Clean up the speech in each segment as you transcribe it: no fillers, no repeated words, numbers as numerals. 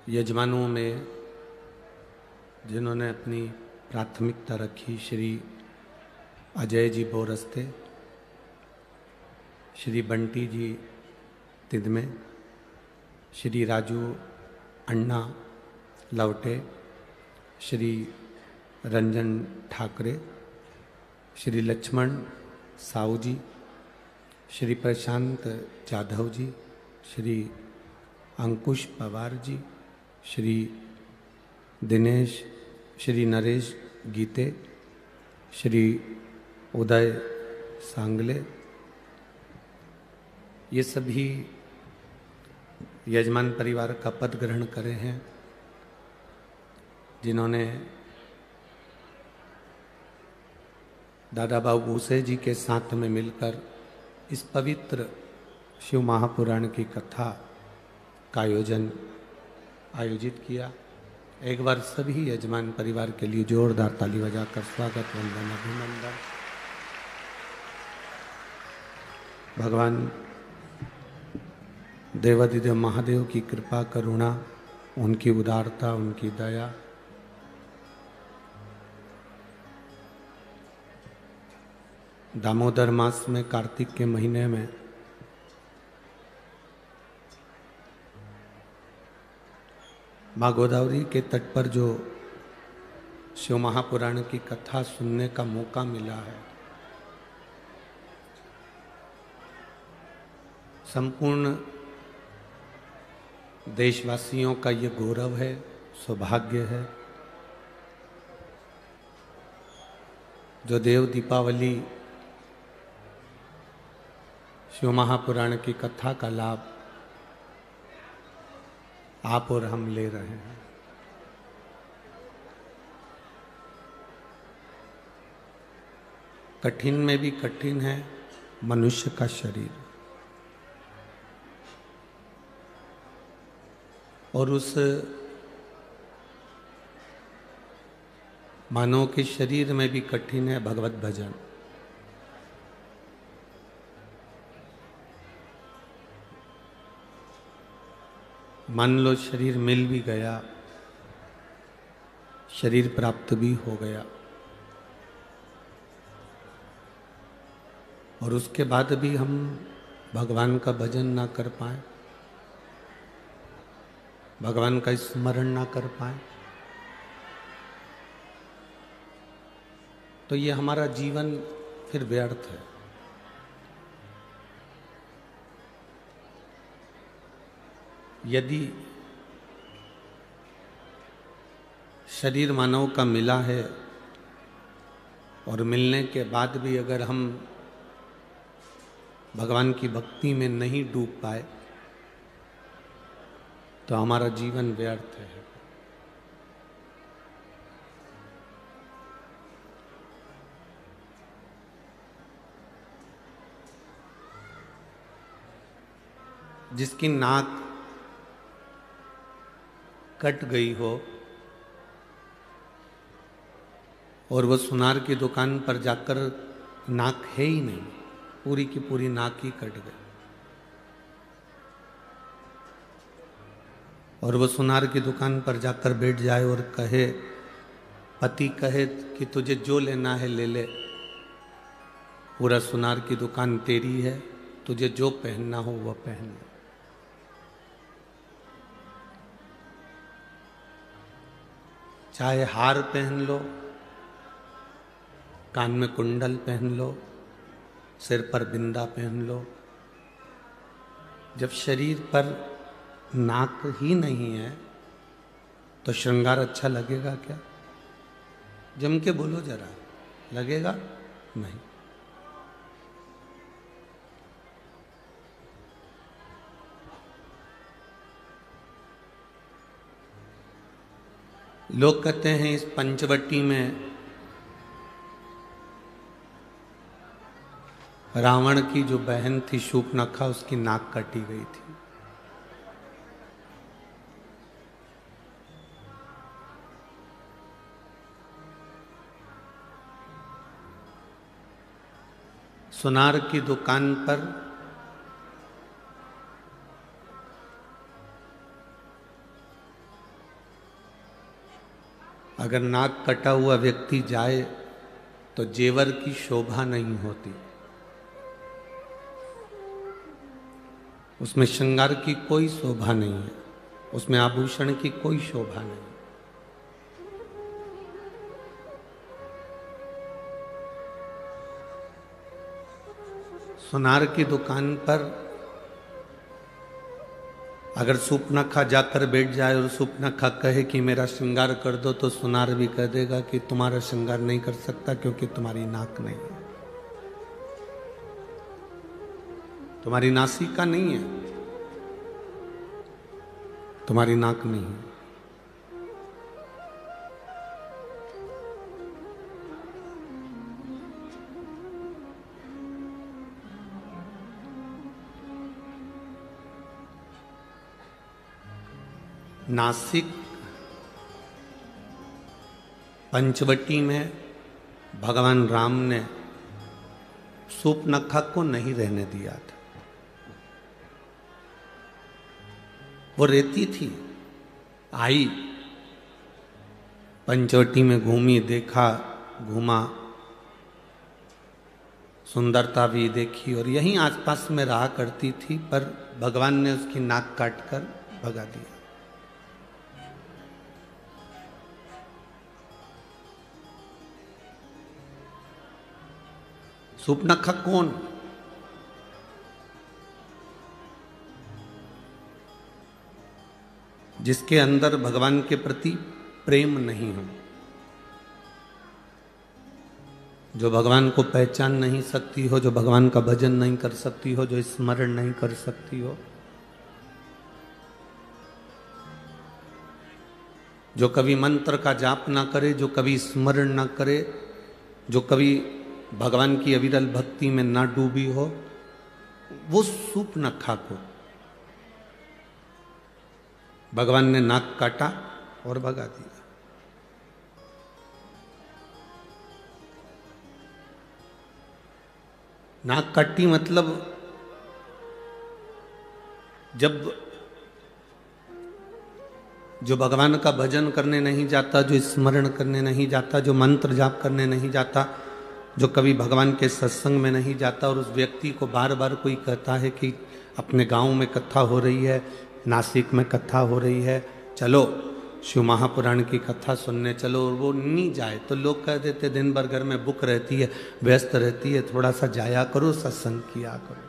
यजमानों में जिन्होंने अपनी प्राथमिकता रखी, श्री अजय जी बोरस्ते, श्री बंटी जी तिदमे, श्री राजू अन्ना लवटे, श्री रंजन ठाकरे, श्री लक्ष्मण साहू जी, श्री प्रशांत जाधव जी, श्री अंकुश पवार जी, श्री दिनेश, श्री नरेश गीते, श्री उदय सांगले, ये सभी यजमान परिवार का पद ग्रहण करे हैं, जिन्होंने दादा बाबू भूसे जी के साथ में मिलकर इस पवित्र शिव महापुराण की कथा का आयोजित किया। एक बार सभी यजमान परिवार के लिए जोरदार ताली बजाकर स्वागत, वंदन, अभिनंदन। भगवान देवादिदेव महादेव की कृपा करुणा, उनकी उदारता, उनकी दया, दामोदर मास में कार्तिक के महीने में माँ गोदावरी के तट पर जो शिव महापुराण की कथा सुनने का मौका मिला है, संपूर्ण देशवासियों का ये गौरव है, सौभाग्य है। जो देव दीपावली शिव महापुराण की कथा का लाभ आप और हम ले रहे हैं। कठिन में भी कठिन है मनुष्य का शरीर, और उस मानव के शरीर में भी कठिन है भगवत भजन। मान लो शरीर मिल भी गया, शरीर प्राप्त भी हो गया, और उसके बाद भी हम भगवान का भजन ना कर पाए, भगवान का स्मरण ना कर पाए, तो ये हमारा जीवन फिर व्यर्थ है। यदि शरीर मानव का मिला है और मिलने के बाद भी अगर हम भगवान की भक्ति में नहीं डूब पाए, तो हमारा जीवन व्यर्थ है। जिसकी नाक कट गई हो और वो सुनार की दुकान पर जाकर नाक है ही नहीं, पूरी की पूरी नाक ही कट गई, और वो सुनार की दुकान पर जाकर बैठ जाए और कहे, पति कहे कि तुझे जो लेना है ले ले, पूरा सुनार की दुकान तेरी है, तुझे जो पहनना हो वह पहन ले। चाहे हार पहन लो, कान में कुंडल पहन लो, सिर पर बिंदा पहन लो, जब शरीर पर नाक ही नहीं है तो श्रृंगार अच्छा लगेगा क्या? जम के बोलो जरा, लगेगा नहीं। लोग कहते हैं इस पंचवटी में रावण की जो बहन थी शूर्पणखा, उसकी नाक काटी गई थी। सुनार की दुकान पर अगर नाक कटा हुआ व्यक्ति जाए तो जेवर की शोभा नहीं होती, उसमें श्रृंगार की कोई शोभा नहीं है, उसमें आभूषण की कोई शोभा नहीं। सुनार की दुकान पर अगर सूपनखा जाकर बैठ जाए और सूपनखा कहे कि मेरा श्रृंगार कर दो, तो सुनार भी कह देगा कि तुम्हारा श्रृंगार नहीं कर सकता क्योंकि तुम्हारी नाक नहीं है, तुम्हारी नासिका नहीं है, तुम्हारी नाक नहीं है। नासिक पंचवटी में भगवान राम ने सूपनखा को नहीं रहने दिया था। वो रहती थी, आई पंचवटी में घूमी, देखा, घूमा, सुंदरता भी देखी और यहीं आसपास में रहा करती थी, पर भगवान ने उसकी नाक काटकर भगा दिया। सूपनखा कौन? जिसके अंदर भगवान के प्रति प्रेम नहीं हो, जो भगवान को पहचान नहीं सकती हो, जो भगवान का भजन नहीं कर सकती हो, जो स्मरण नहीं कर सकती हो, जो कभी मंत्र का जाप ना करे, जो कभी स्मरण ना करे, जो कभी भगवान की अविरल भक्ति में ना डूबी हो, वो सूपनखा को भगवान ने नाक काटा और भगा दिया। नाक काटी मतलब जब जो भगवान का भजन करने नहीं जाता, जो स्मरण करने नहीं जाता, जो मंत्र जाप करने नहीं जाता, जो कभी भगवान के सत्संग में नहीं जाता, और उस व्यक्ति को बार बार कोई कहता है कि अपने गांव में कथा हो रही है, नासिक में कथा हो रही है, चलो शिव महापुराण की कथा सुनने चलो, और वो नहीं जाए तो लोग कह देते दिन भर घर में बुक रहती है, व्यस्त रहती है, थोड़ा सा जाया करो, सत्संग किया करो।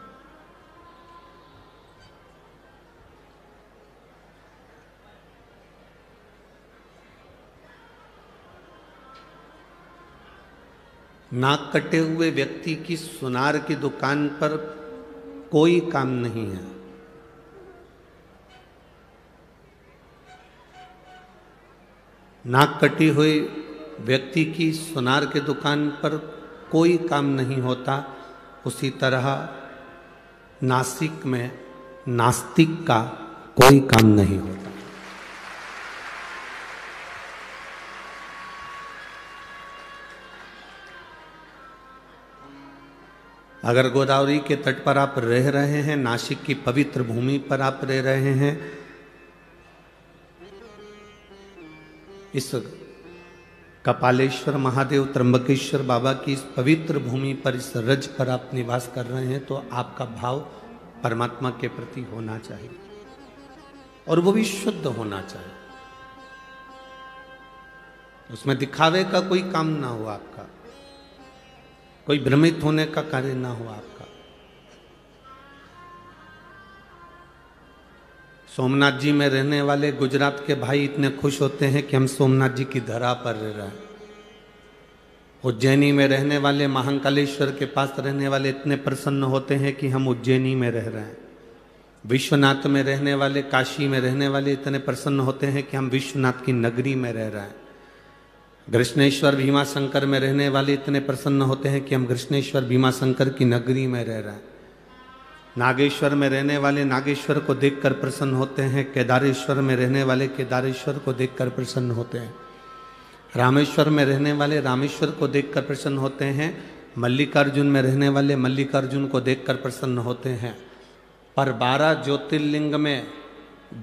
नाक कटे हुए व्यक्ति की सुनार की दुकान पर कोई काम नहीं है। नाक कटी हुई व्यक्ति की सुनार के दुकान पर कोई काम नहीं होता। उसी तरह नासिक में नास्तिक का कोई काम नहीं होता। अगर गोदावरी के तट पर आप रह रहे हैं, नासिक की पवित्र भूमि पर आप रह रहे हैं, इस कपालेश्वर महादेव त्र्यंबकेश्वर बाबा की इस पवित्र भूमि पर, इस रज पर आप निवास कर रहे हैं, तो आपका भाव परमात्मा के प्रति होना चाहिए और वो भी शुद्ध होना चाहिए। उसमें दिखावे का कोई काम ना हो आपका, कोई भ्रमित होने का कार्य ना हो आपका। सोमनाथ जी में रहने वाले गुजरात के भाई इतने खुश होते हैं कि हम सोमनाथ जी की धरा पर रह रहे हैं। उज्जैनी में रहने वाले महाकालेश्वर के पास रहने वाले इतने प्रसन्न होते हैं कि हम उज्जैनी में रह रहे हैं। विश्वनाथ में रहने वाले, काशी में रहने वाले इतने प्रसन्न होते हैं कि हम विश्वनाथ की नगरी में रह रहे हैं। कृष्णेश्वर भीमाशंकर में रहने वाले इतने प्रसन्न होते हैं कि हम कृष्णेश्वर भीमाशंकर की नगरी में रह रहे हैं। नागेश्वर में रहने वाले नागेश्वर को देखकर प्रसन्न होते हैं। केदारेश्वर में रहने वाले केदारेश्वर को देखकर प्रसन्न होते हैं। रामेश्वर में रहने वाले रामेश्वर को देखकर प्रसन्न होते हैं। मल्लिकार्जुन में रहने वाले मल्लिकार्जुन को देखकर प्रसन्न होते हैं। पर 12 ज्योतिर्लिंग में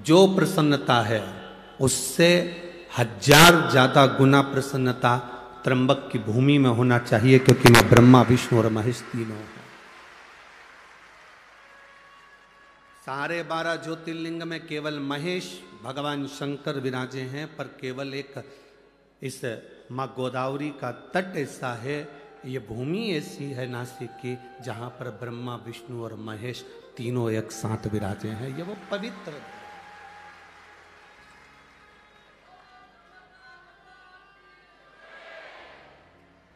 जो प्रसन्नता है उससे 1000 ज्यादा गुना प्रसन्नता त्र्यंबक की भूमि में होना चाहिए, क्योंकि मैं ब्रह्मा विष्णु और महेश तीनों हूं। सारे 12 ज्योतिर्लिंग में केवल महेश भगवान शंकर विराजे हैं, पर केवल एक इस माँ गोदावरी का तट ऐसा है, ये भूमि ऐसी है नासिक की, जहां पर ब्रह्मा विष्णु और महेश तीनों एक साथ विराजे हैं। ये वो पवित्र,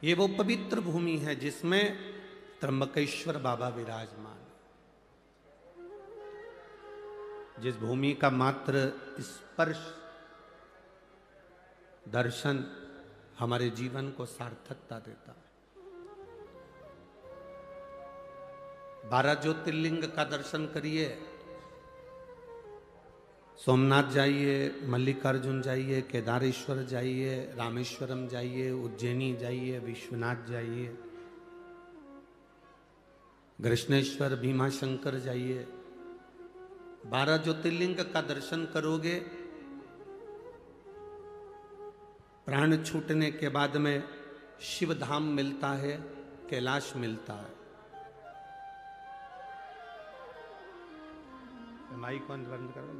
ये वो पवित्र भूमि है जिसमें त्र्यंबकेश्वर बाबा विराजमान। जिस भूमि का मात्र स्पर्श दर्शन हमारे जीवन को सार्थकता देता है। 12 ज्योतिर्लिंग का दर्शन करिए, सोमनाथ जाइए, मल्लिकार्जुन जाइए, केदारेश्वर जाइए, रामेश्वरम जाइए, उज्जैनी जाइए, विश्वनाथ जाइए, कृष्णेश्वर, भीमाशंकर जाइए। 12 ज्योतिर्लिंग का दर्शन करोगे, प्राण छूटने के बाद में शिव धाम मिलता है, कैलाश मिलता है। माइक कौन बंद करो।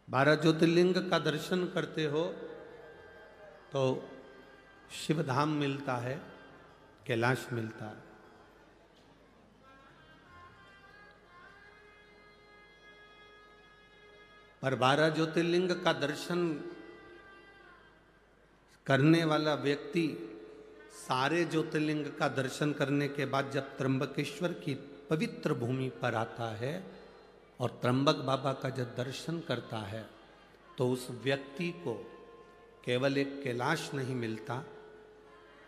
12 ज्योतिर्लिंग का दर्शन करते हो तो शिव धाम मिलता है, कैलाश मिलता है। पर 12 ज्योतिर्लिंग का दर्शन करने वाला व्यक्ति सारे ज्योतिर्लिंग का दर्शन करने के बाद जब त्र्यंबकेश्वर की पवित्र भूमि पर आता है और त्र्यंबक बाबा का जब दर्शन करता है, तो उस व्यक्ति को केवल एक कैलाश नहीं मिलता,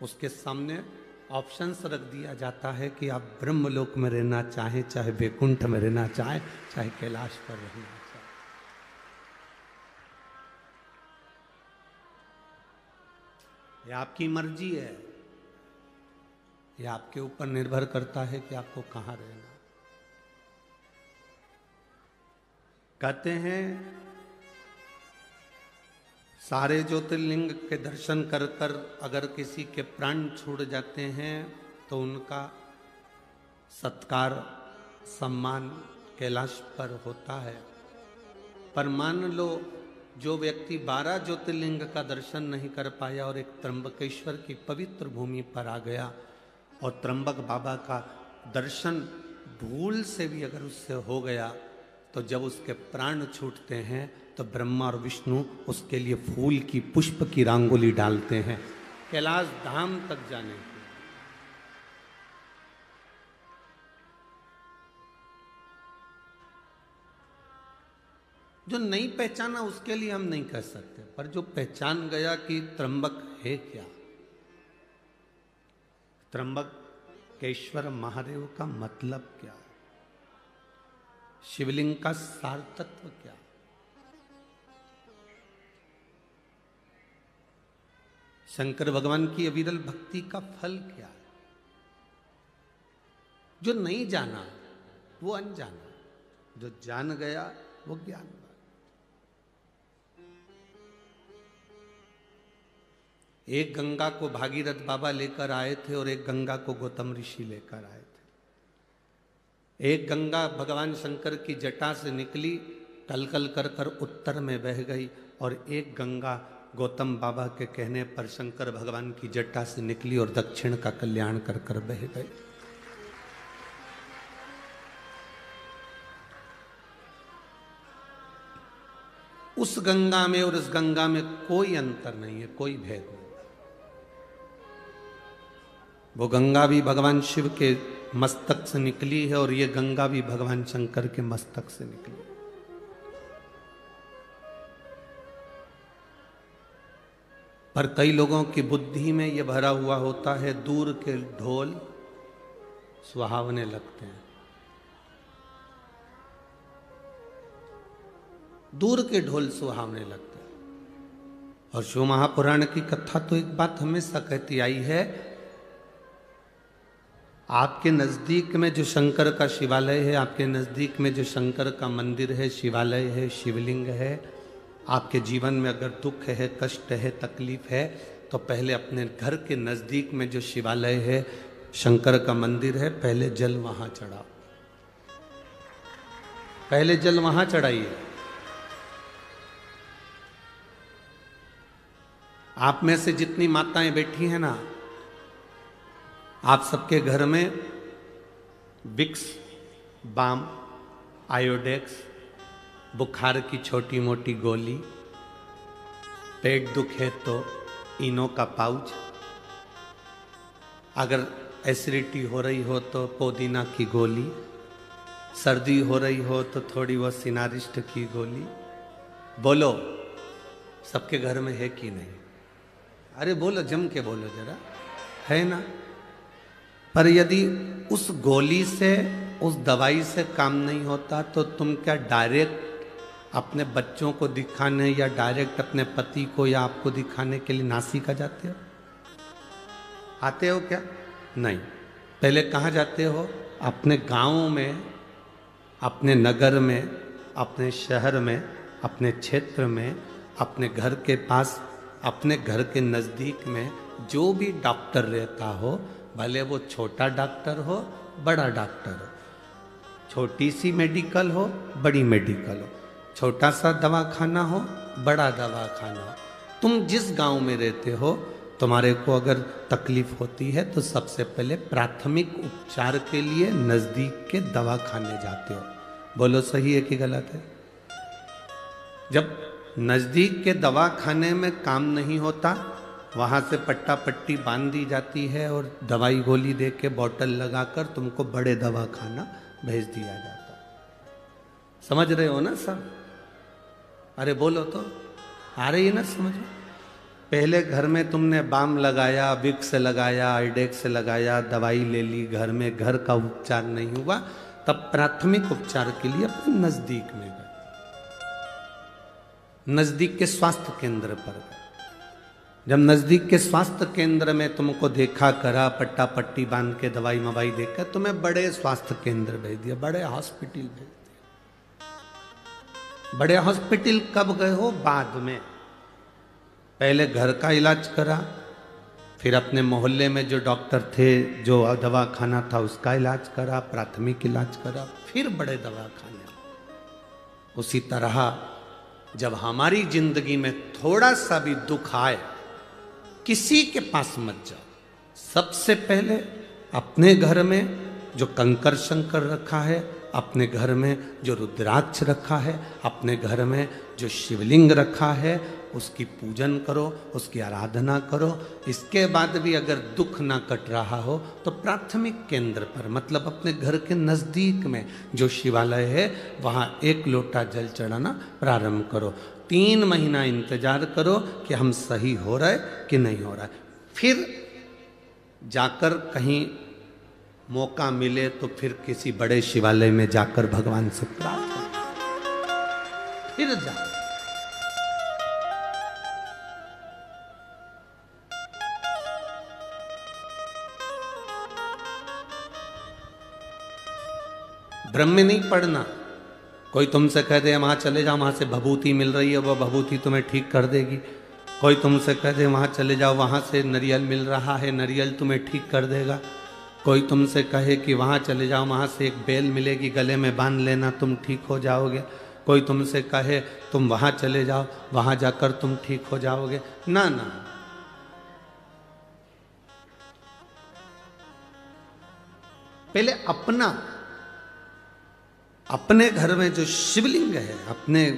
उसके सामने ऑप्शंस रख दिया जाता है कि आप ब्रह्मलोक में रहना चाहें, चाहे वैकुंठ में रहना चाहें, चाहे कैलाश पर रहना चाहें। ये आपकी मर्जी है, ये आपके ऊपर निर्भर करता है कि आपको कहाँ रहना। कहते हैं सारे ज्योतिर्लिंग के दर्शन कर कर अगर किसी के प्राण छूट जाते हैं तो उनका सत्कार सम्मान कैलाश पर होता है। पर मान लो जो व्यक्ति 12 ज्योतिर्लिंग का दर्शन नहीं कर पाया और एक त्र्यंबकेश्वर की पवित्र भूमि पर आ गया और त्र्यंबक बाबा का दर्शन भूल से भी अगर उससे हो गया, तो जब उसके प्राण छूटते हैं तो ब्रह्मा और विष्णु उसके लिए फूल की पुष्प की रंगोली डालते हैं कैलाश धाम तक जाने के। जो नहीं पहचाना उसके लिए हम नहीं कह सकते, पर जो पहचान गया कि त्र्यंबक है क्या, त्र्यंबकेश्वर महादेव का मतलब क्या, शिवलिंग का सार तत्व क्या, शंकर भगवान की अविरल भक्ति का फल क्या है। जो नहीं जाना वो अनजाना, जो जान गया वो ज्ञान। एक गंगा को भागीरथ बाबा लेकर आए थे और एक गंगा को गौतम ऋषि लेकर आए थे। एक गंगा भगवान शंकर की जटा से निकली, कलकल कर कर उत्तर में बह गई, और एक गंगा गौतम बाबा के कहने पर शंकर भगवान की जटा से निकली और दक्षिण का कल्याण कर कर बह गई। उस गंगा में और इस गंगा में कोई अंतर नहीं है, कोई भेद नहीं। वो गंगा भी भगवान शिव के मस्तक से निकली है और ये गंगा भी भगवान शंकर के मस्तक से निकली। पर कई लोगों की बुद्धि में ये भरा हुआ होता है, दूर के ढोल सुहावने लगते हैं। दूर के ढोल सुहावने लगते हैं। और शिव महापुराण की कथा तो एक बात हमेशा कहती आई है, आपके नज़दीक में जो शंकर का शिवालय है, आपके नज़दीक में जो शंकर का मंदिर है, शिवालय है, शिवलिंग है, आपके जीवन में अगर दुख है, कष्ट है, तकलीफ है, तो पहले अपने घर के नज़दीक में जो शिवालय है, शंकर का मंदिर है, पहले जल वहाँ चढ़ाओ। पहले जल वहाँ चढ़ाइए। आप में से जितनी माताएं बैठी हैं ना, आप सबके घर में विक्स, बाम, आयोडेक्स, बुखार की छोटी मोटी गोली, पेट दुखे तो इनो का पाउच, अगर एसिडिटी हो रही हो तो पुदीना की गोली, सर्दी हो रही हो तो थोड़ी वो सिनारिस्ट की गोली। बोलो, सबके घर में है कि नहीं? अरे बोलो, जम के बोलो जरा, है ना? पर यदि उस गोली से, उस दवाई से काम नहीं होता तो तुम क्या डायरेक्ट अपने बच्चों को दिखाने या डायरेक्ट अपने पति को या आपको दिखाने के लिए नासिका जाते हो? आते हो क्या? नहीं। पहले कहाँ जाते हो? अपने गांव में, अपने नगर में, अपने शहर में, अपने क्षेत्र में, अपने घर के पास, अपने घर के नज़दीक में जो भी डॉक्टर रहता हो, भले वो छोटा डॉक्टर हो, बड़ा डॉक्टर हो, छोटी सी मेडिकल हो, बड़ी मेडिकल हो, छोटा सा दवाखाना हो, बड़ा दवाखाना हो, तुम जिस गांव में रहते हो, तुम्हारे को अगर तकलीफ होती है तो सबसे पहले प्राथमिक उपचार के लिए नज़दीक के दवाखाने जाते हो। बोलो, सही है कि गलत है? जब नज़दीक के दवाखाने में काम नहीं होता, वहाँ से पट्टा पट्टी बांध दी जाती है और दवाई गोली दे के बॉटल लगाकर तुमको बड़े दवाखाना भेज दिया जाता है। समझ रहे हो ना सब? अरे बोलो तो, आ रही है ना समझ में? पहले घर में तुमने बाम लगाया, विक्स लगाया, आइडेक्स लगाया, दवाई ले ली, घर में घर का उपचार नहीं हुआ, तब प्राथमिक उपचार के लिए अपने नज़दीक में गए, नज़दीक के स्वास्थ्य केंद्र पर गए। जब नज़दीक के स्वास्थ्य केंद्र में तुमको देखा करा, पट्टा पट्टी बांध के दवाई मवाई देकर तुम्हें बड़े स्वास्थ्य केंद्र भेज दिया, बड़े हॉस्पिटल भेज दिया। बड़े हॉस्पिटल कब गए हो? बाद में। पहले घर का इलाज करा, फिर अपने मोहल्ले में जो डॉक्टर थे, जो दवाखाना था, उसका इलाज करा, प्राथमिक इलाज करा, फिर बड़े दवाखाने। उसी तरह जब हमारी जिंदगी में थोड़ा सा भी दुख आए, किसी के पास मत जाओ, सबसे पहले अपने घर में जो कंकर शंकर रखा है, अपने घर में जो रुद्राक्ष रखा है, अपने घर में जो शिवलिंग रखा है, उसकी पूजन करो, उसकी आराधना करो। इसके बाद भी अगर दुख ना कट रहा हो तो प्राथमिक केंद्र पर, मतलब अपने घर के नज़दीक में जो शिवालय है, वहाँ 1 लोटा जल चढ़ाना प्रारंभ करो। 3 महीना इंतजार करो कि हम सही हो रहा है कि नहीं हो रहा है। फिर जाकर कहीं मौका मिले तो फिर किसी बड़े शिवालय में जाकर भगवान से प्रार्थना, फिर जाओ। ब्रह्म में नहीं पढ़ना। कोई तुमसे कह दे वहां चले जाओ, वहां से भभूति मिल रही है, वह भभूति तुम्हें ठीक कर देगी। कोई तुमसे कह दे वहां चले जाओ, वहां से नारियल मिल रहा है, नारियल तुम्हें ठीक कर देगा। कोई तुमसे कहे कि वहाँ चले जाओ, वहाँ से एक बेल मिलेगी, गले में बांध लेना, तुम ठीक हो जाओगे। कोई तुमसे कहे तुम वहाँ चले जाओ, वहाँ जाकर तुम ठीक हो जाओगे। ना ना, पहले अपने घर में जो शिवलिंग है, अपने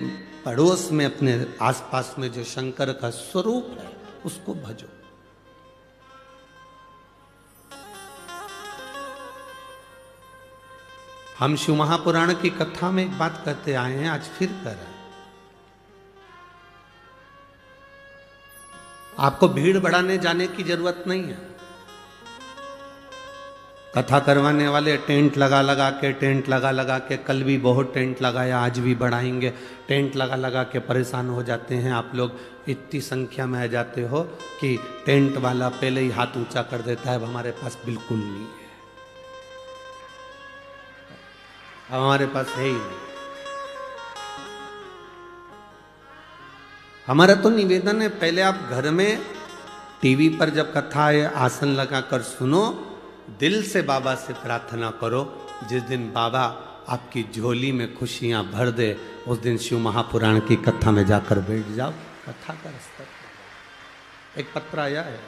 पड़ोस में, अपने आसपास में जो शंकर का स्वरूप है, उसको भजो। हम शिव महापुराण की कथा में एक बात कहते आए हैं, आज फिर कर रहे हैं। आपको भीड़ बढ़ाने जाने की जरूरत नहीं है। कथा करवाने वाले टेंट लगा लगा के कल भी बहुत टेंट लगाया, आज भी बढ़ाएंगे। टेंट लगा के परेशान हो जाते हैं आप लोग, इतनी संख्या में आ जाते हो कि टेंट वाला पहले ही हाथ ऊंचा कर देता है, अब हमारे पास बिल्कुल नहीं है। हमारे पास है ही नहीं। हमारा तो निवेदन है, पहले आप घर में टीवी पर जब कथा है आसन लगाकर सुनो, दिल से बाबा से प्रार्थना करो। जिस दिन बाबा आपकी झोली में खुशियां भर दे, उस दिन शिव महापुराण की कथा में जाकर बैठ जाओ। कथा का स्तर एक पत्र आया है,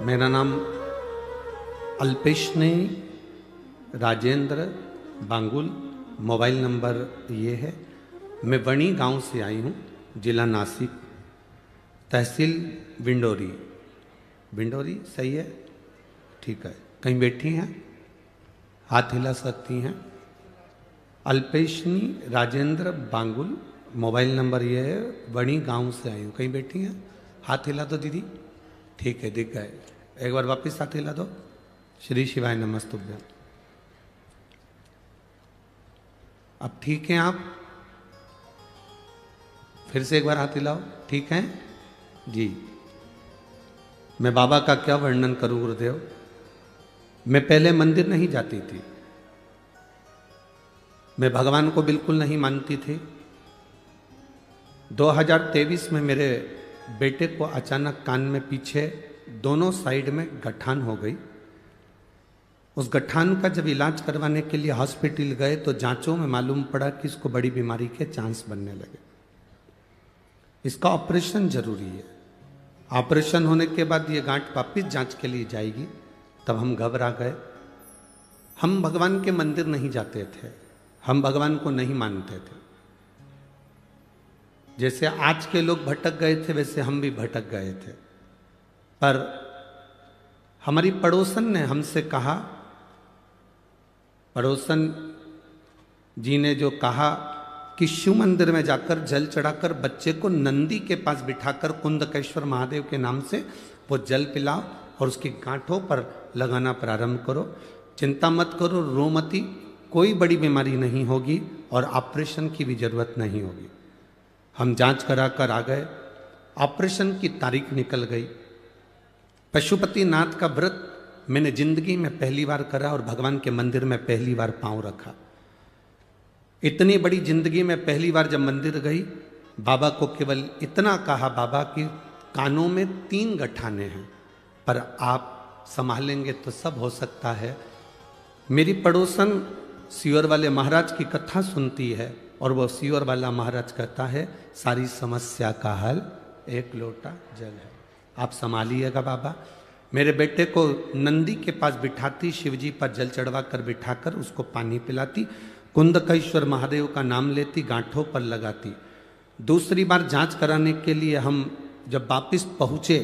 मेरा नाम अल्पेशनी राजेंद्र बांगुल, मोबाइल नंबर ये है। मैं वणी गांव से आई हूँ, जिला नासिक, तहसील विंडोरी। विंडोरी सही है? ठीक है। कहीं बैठी हैं? हाथ हिला सकती हैं। अल्पेशनी राजेंद्र बांगुल, मोबाइल नंबर ये है। वणी गांव से आई हूँ। कहीं बैठी हैं? हाथ हिला दो दीदी। ठीक है, दिख गए। एक बार वापस हाथ हिला दो। श्री शिवाय नमस्तुभ्यं। अब ठीक हैं आप? फिर से एक बार हाथ हिलाओ। ठीक हैं जी। मैं बाबा का क्या वर्णन करूं गुरुदेव। मैं पहले मंदिर नहीं जाती थी, मैं भगवान को बिल्कुल नहीं मानती थी। 2023 में मेरे बेटे को अचानक कान में पीछे दोनों साइड में गठान हो गई। उस गठान का जब इलाज करवाने के लिए हॉस्पिटल गए तो जांचों में मालूम पड़ा कि इसको बड़ी बीमारी के चांस बनने लगे। इसका ऑपरेशन जरूरी है। ऑपरेशन होने के बाद ये गांठ वापिस जांच के लिए जाएगी। तब हम घबरा गए। हम भगवान के मंदिर नहीं जाते थे, हम भगवान को नहीं मानते थे। जैसे आज के लोग भटक गए थे वैसे हम भी भटक गए थे। पर हमारी पड़ोसन ने हमसे कहा, पड़ोसन जी ने जो कहा कि शिव मंदिर में जाकर जल चढ़ाकर बच्चे को नंदी के पास बिठाकर कुंदकेश्वर महादेव के नाम से वो जल पिलाओ और उसकी गांठों पर लगाना प्रारंभ करो। चिंता मत करो, रो मती, कोई बड़ी बीमारी नहीं होगी और ऑपरेशन की भी जरूरत नहीं होगी। हम जांच करा कर आ गए। ऑपरेशन की तारीख निकल गई। पशुपतिनाथ का व्रत मैंने जिंदगी में पहली बार करा और भगवान के मंदिर में पहली बार पांव रखा। इतनी बड़ी जिंदगी में पहली बार जब मंदिर गई, बाबा को केवल इतना कहा, बाबा की कानों में 3 गठाने हैं, पर आप संभालेंगे तो सब हो सकता है। मेरी पड़ोसन सीवर वाले महाराज की कथा सुनती है और वो सीवर वाला महाराज कहता है सारी समस्या का हल एक लोटा जल है। आप संभालिएगा बाबा। मेरे बेटे को नंदी के पास बिठाती, शिवजी पर जल चढ़वा कर बिठाकर उसको पानी पिलाती, कुंदकेश्वर महादेव का नाम लेती, गांठों पर लगाती। दूसरी बार जांच कराने के लिए हम जब वापिस पहुंचे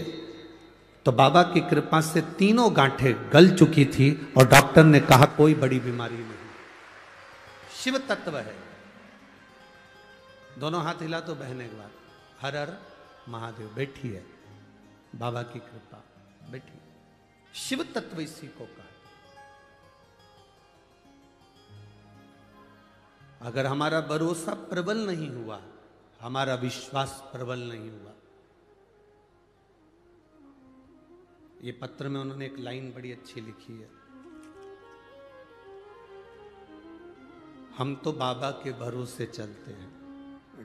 तो बाबा की कृपा से तीनों गांठें गल चुकी थी और डॉक्टर ने कहा कोई बड़ी बीमारी नहीं, शिव तत्व है। दोनों हाथ हिला तो बहन एक बार। हर हर महादेव। बैठी है, बाबा की कृपा, बैठी। शिव तत्व इसी को कहा। अगर हमारा भरोसा प्रबल नहीं हुआ, हमारा विश्वास प्रबल नहीं हुआ। ये पत्र में उन्होंने एक लाइन बड़ी अच्छी लिखी है, हम तो बाबा के भरोसे चलते हैं,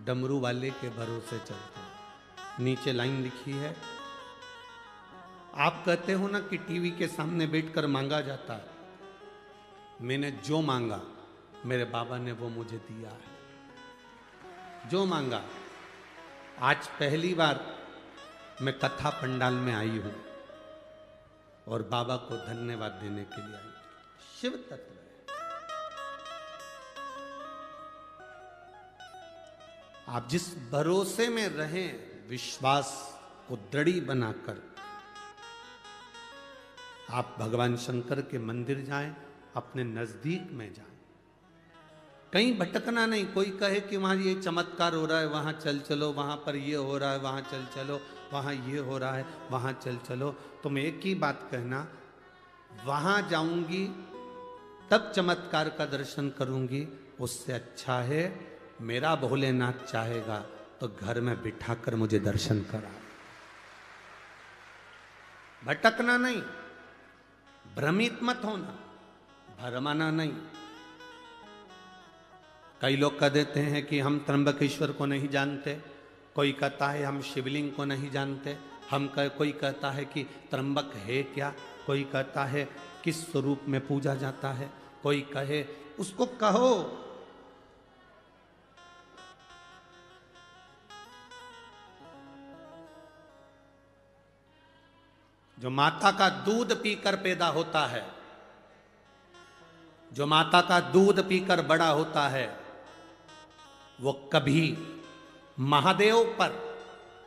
डमरू वाले के भरोसे चलते हैं। नीचे लाइन लिखी है, आप कहते हो ना कि टीवी के सामने बैठकर मांगा जाता है, मैंने जो मांगा मेरे बाबा ने वो मुझे दिया है। जो मांगा, आज पहली बार मैं कथा पंडाल में आई हूं और बाबा को धन्यवाद देने के लिए आई हूं। शिव तत्व है। आप जिस भरोसे में रहें, विश्वास को दृढ़ी बनाकर आप भगवान शंकर के मंदिर जाएं, अपने नजदीक में जाएं, कहीं भटकना नहीं। कोई कहे कि वहां ये चमत्कार हो रहा है, वहां चल चलो, वहां पर ये हो रहा है, वहां चल चलो, वहां ये हो रहा है, वहां चल चलो। तुम एक ही बात कहना, वहां जाऊंगी तब चमत्कार का दर्शन करूंगी, उससे अच्छा है मेरा भोलेनाथ चाहेगा तो घर में बिठाकर मुझे दर्शन करा। भटकना नहीं, भ्रमित मत होना, भरमाना नहीं। कई लोग कह देते हैं कि हम त्र्यंबकेश्वर को नहीं जानते, कोई कहता है हम शिवलिंग को नहीं जानते, कोई कहता है कि त्र्यंबक है क्या, कोई कहता है किस स्वरूप में पूजा जाता है, कोई कहे, उसको कहो। जो माता का दूध पीकर पैदा होता है, जो माता का दूध पीकर बड़ा होता है, वो कभी महादेव पर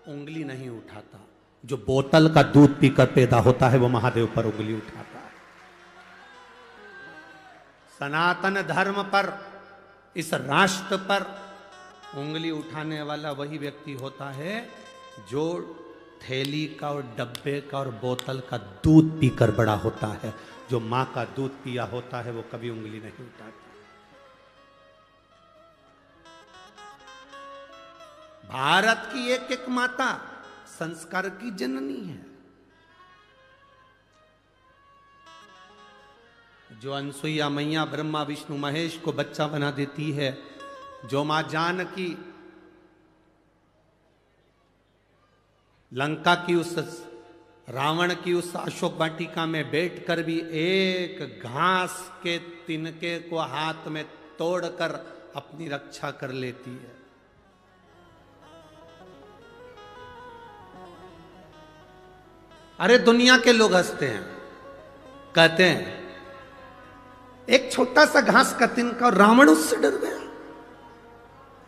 उंगली नहीं उठाता। जो बोतल का दूध पीकर पैदा होता है वो महादेव पर उंगली उठाता है। सनातन धर्म पर, इस राष्ट्र पर उंगली उठाने वाला वही व्यक्ति होता है जो थैली का और डब्बे का और बोतल का दूध पीकर बड़ा होता है। जो मां का दूध पिया होता है वो कभी उंगली नहीं उठाता। भारत की एक एक माता संस्कार की जननी है। जो अनसुईया मैया ब्रह्मा विष्णु महेश को बच्चा बना देती है, जो मां जानकी लंका की उस रावण की उस अशोक वाटिका में बैठकर भी एक घास के तिनके को हाथ में तोड़कर अपनी रक्षा कर लेती है। अरे दुनिया के लोग हंसते हैं, कहते हैं एक छोटा सा घास का तिनका और रावण उससे डर गया।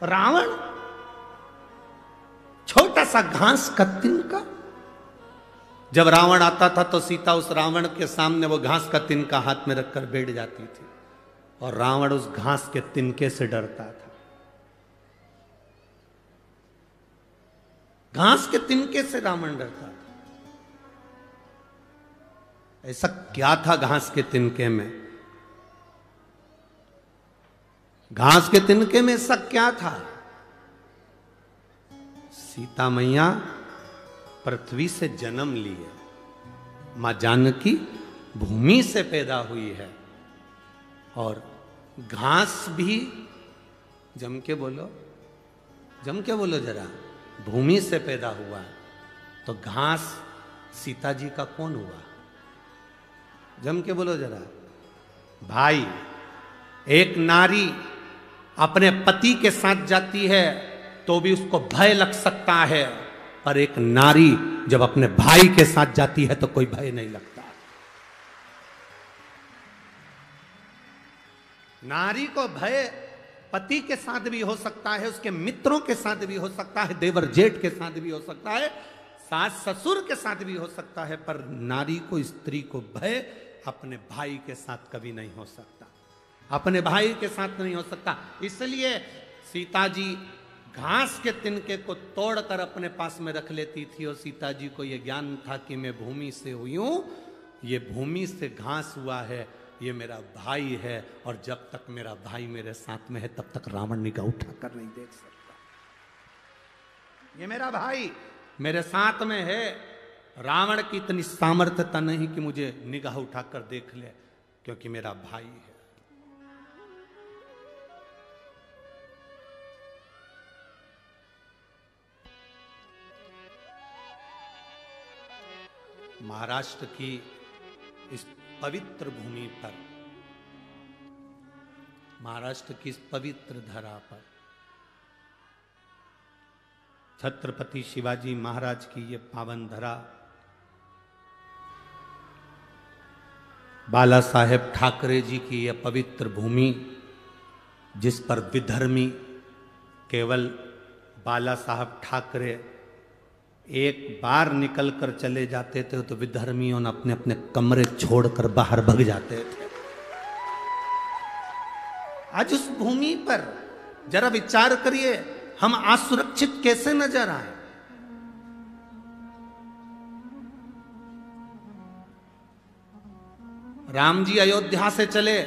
रावण छोटा सा घास का तिनका। जब रावण आता था तो सीता उस रावण के सामने वो घास का तिनका हाथ में रखकर बैठ जाती थी और रावण उस घास के तिनके से डरता था। घास के तिनके से रावण डरता था। ऐसा क्या था घास के तिनके में? घास के तिनके में ऐसा क्या था? सीता मैया पृथ्वी से जन्म ली है, मां जानकी भूमि से पैदा हुई है, और घास भी जम के बोलो, जम के बोलो जरा, भूमि से पैदा हुआ है। तो घास सीता जी का कौन हुआ? जम के बोलो जरा। भाई, एक नारी अपने पति के साथ जाती है तो भी उसको भय लग सकता है, पर एक नारी जब अपने भाई के साथ जाती है तो कोई भय नहीं लगता। नारी को भय पति के साथ भी हो सकता है, उसके मित्रों के साथ भी हो सकता है, देवर जेठ के साथ भी हो सकता है, सास ससुर के साथ भी हो सकता है, पर नारी को, स्त्री को भय अपने भाई के साथ कभी नहीं हो सकता, अपने भाई के साथ नहीं हो सकता। इसलिए सीता जी घास के तिनके को तोड़कर अपने पास में रख लेती थी, और सीता जी को यह ज्ञान था कि मैं भूमि से हुई हूं, ये भूमि से घास हुआ है, ये मेरा भाई है, और जब तक मेरा भाई मेरे साथ में है तब तक रावण निगाह उठाकर नहीं देख सकता। ये मेरा भाई मेरे साथ में है, रावण की इतनी सामर्थ्यता नहीं कि मुझे निगाह उठाकर देख ले, क्योंकि मेरा भाई है। महाराष्ट्र की इस पवित्र भूमि पर, महाराष्ट्र की इस पवित्र धरा पर छत्रपति शिवाजी महाराज की ये पावन धरा, बाला साहेब ठाकरे जी की यह पवित्र भूमि, जिस पर विधर्मी केवल बाला साहब ठाकरे एक बार निकल कर चले जाते थे तो विधर्मियों ने अपने अपने कमरे छोड़कर बाहर भग जाते थे। आज उस भूमि पर जरा विचार करिए, हम असुरक्षित कैसे नजर आए। राम जी अयोध्या से चले,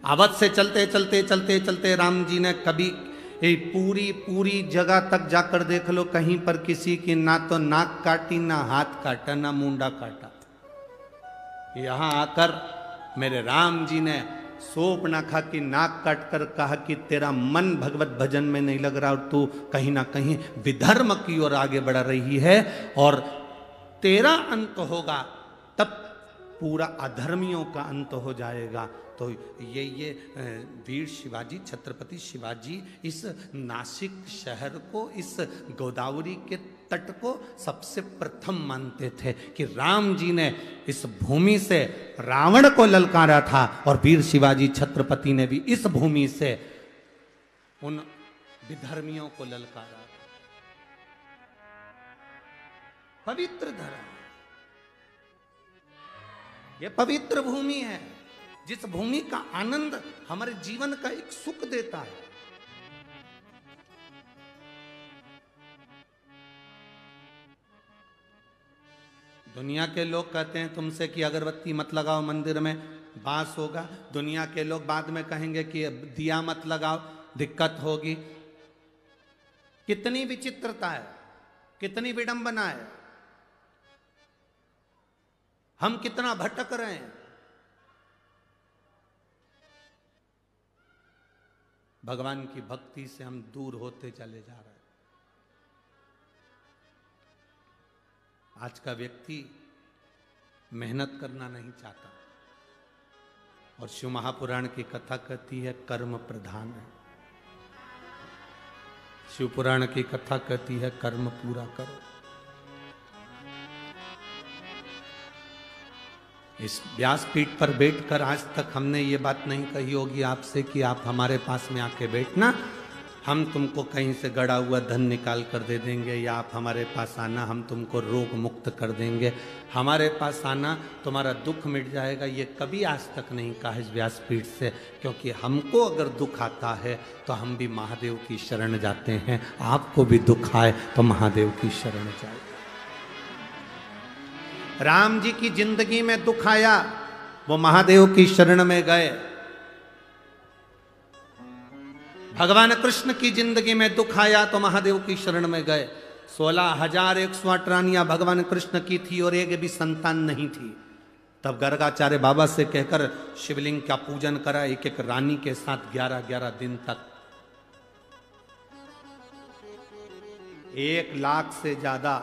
अवध से चलते चलते चलते चलते राम जी ने कभी पूरी जगह तक जाकर देख लो, कहीं पर किसी की ना तो नाक काटी, ना हाथ काटा, ना मुंडा काटा। यहां आकर मेरे राम जी ने शोभनाखा की नाक काटकर कहा कि तेरा मन भगवत भजन में नहीं लग रहा और तू कहीं ना कहीं विधर्म की ओर आगे बढ़ रही है, और तेरा अंत होगा तब पूरा अधर्मियों का अंत हो जाएगा। तो ये वीर शिवाजी, छत्रपति शिवाजी इस नासिक शहर को, इस गोदावरी के तट को सबसे प्रथम मानते थे कि राम जी ने इस भूमि से रावण को ललकारा था, और वीर शिवाजी छत्रपति ने भी इस भूमि से उन विधर्मियों को ललकारा। पवित्र धरा, यह पवित्र भूमि है, जिस भूमि का आनंद हमारे जीवन का एक सुख देता है। दुनिया के लोग कहते हैं तुमसे कि अगरबत्ती मत लगाओ मंदिर में, बांस होगा। दुनिया के लोग बाद में कहेंगे कि दिया मत लगाओ, दिक्कत होगी। कितनी विचित्रता है, कितनी विडंबना है, हम कितना भटक रहे हैं। भगवान की भक्ति से हम दूर होते चले जा रहे हैं। आज का व्यक्ति मेहनत करना नहीं चाहता, और शिव महापुराण की कथा कहती है कर्म प्रधान है। शिव पुराण की कथा कहती है कर्म पूरा करो। इस व्यासपीठ पर बैठकर आज तक हमने ये बात नहीं कही होगी आपसे कि आप हमारे पास में आके बैठना, हम तुमको कहीं से गड़ा हुआ धन निकाल कर दे देंगे, या आप हमारे पास आना हम तुमको रोग मुक्त कर देंगे, हमारे पास आना तुम्हारा दुख मिट जाएगा। ये कभी आज तक नहीं कहा इस व्यासपीठ से, क्योंकि हमको अगर दुख आता है तो हम भी महादेव की शरण जाते हैं। आपको भी दुख आए तो महादेव की शरण जाए। राम जी की जिंदगी में दुख आया, वो महादेव की शरण में गए। भगवान कृष्ण की जिंदगी में दुख आया तो महादेव की शरण में गए। 16,108 रानियां भगवान कृष्ण की थी और एक भी संतान नहीं थी। तब गर्गाचार्य बाबा से कहकर शिवलिंग का पूजन करा, एक एक रानी के साथ 11-11 दिन तक। 1 लाख से ज्यादा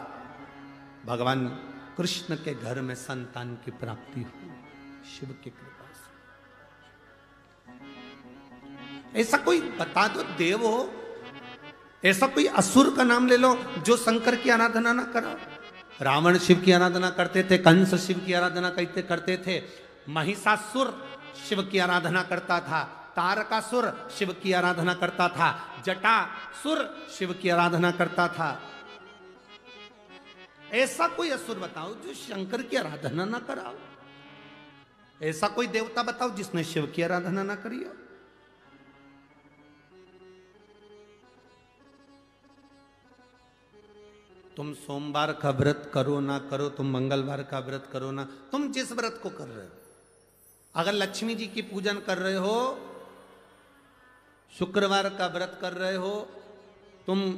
भगवान कृष्ण के घर में संतान की प्राप्ति हुई शिव की कृपा से। ऐसा कोई बता दो देव हो, ऐसा कोई असुर का नाम ले लो जो शंकर की आराधना ना करा। रावण शिव की आराधना करते थे, कंस शिव की आराधना करते थे, महिषासुर शिव की आराधना करता था, तारकासुर शिव की आराधना करता था, जटासुर शिव की आराधना करता था। ऐसा कोई असुर बताओ जो शंकर की आराधना ना कराओ। ऐसा कोई देवता बताओ जिसने शिव की आराधना ना करी हो। तुम सोमवार का व्रत करो ना करो, तुम मंगलवार का व्रत करो ना, तुम जिस व्रत को कर रहे हो, अगर लक्ष्मी जी की पूजन कर रहे हो, शुक्रवार का व्रत कर रहे हो, तुम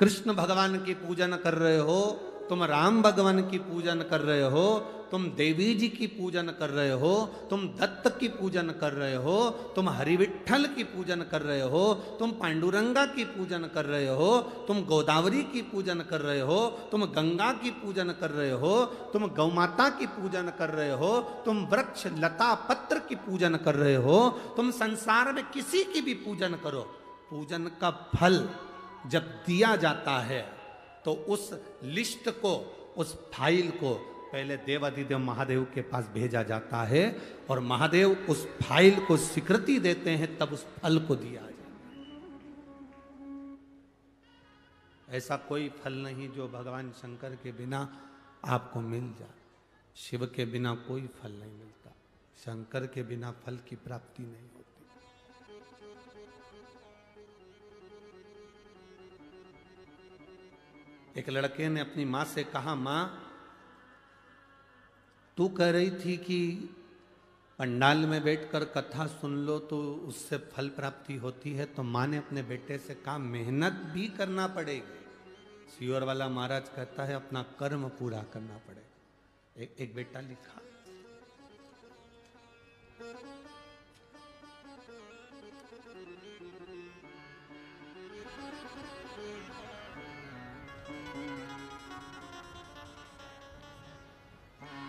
कृष्ण भगवान की पूजन कर रहे हो, तुम राम भगवान की पूजन कर रहे हो, तुम देवी जी की पूजन कर रहे हो, तुम दत्त की पूजन कर रहे हो, तुम हरिविठल की पूजन कर रहे हो, तुम पांडुरंगा की पूजन कर रहे हो, तुम गोदावरी की पूजन कर रहे हो, तुम गंगा की पूजन कर रहे हो, तुम गौमाता की पूजन कर रहे हो, तुम वृक्ष लता पत्र की पूजन कर रहे हो, तुम संसार में किसी की भी पूजन करो, पूजन का फल जब दिया जाता है तो उस लिस्ट को, उस फाइल को पहले देवाधिदेव महादेव के पास भेजा जाता है और महादेव उस फाइल को स्वीकृति देते हैं, तब उस फल को दिया जाता है। ऐसा कोई फल नहीं जो भगवान शंकर के बिना आपको मिल जाए। शिव के बिना कोई फल नहीं मिलता, शंकर के बिना फल की प्राप्ति नहीं होती। एक लड़के ने अपनी मां से कहा, मां तू कह रही थी कि पंडाल में बैठकर कथा सुन लो तो उससे फल प्राप्ति होती है, तो मां ने अपने बेटे से कहा मेहनत भी करना पड़ेगी। सियोर वाला महाराज कहता है अपना कर्म पूरा करना पड़ेगा। एक बेटा लिखा,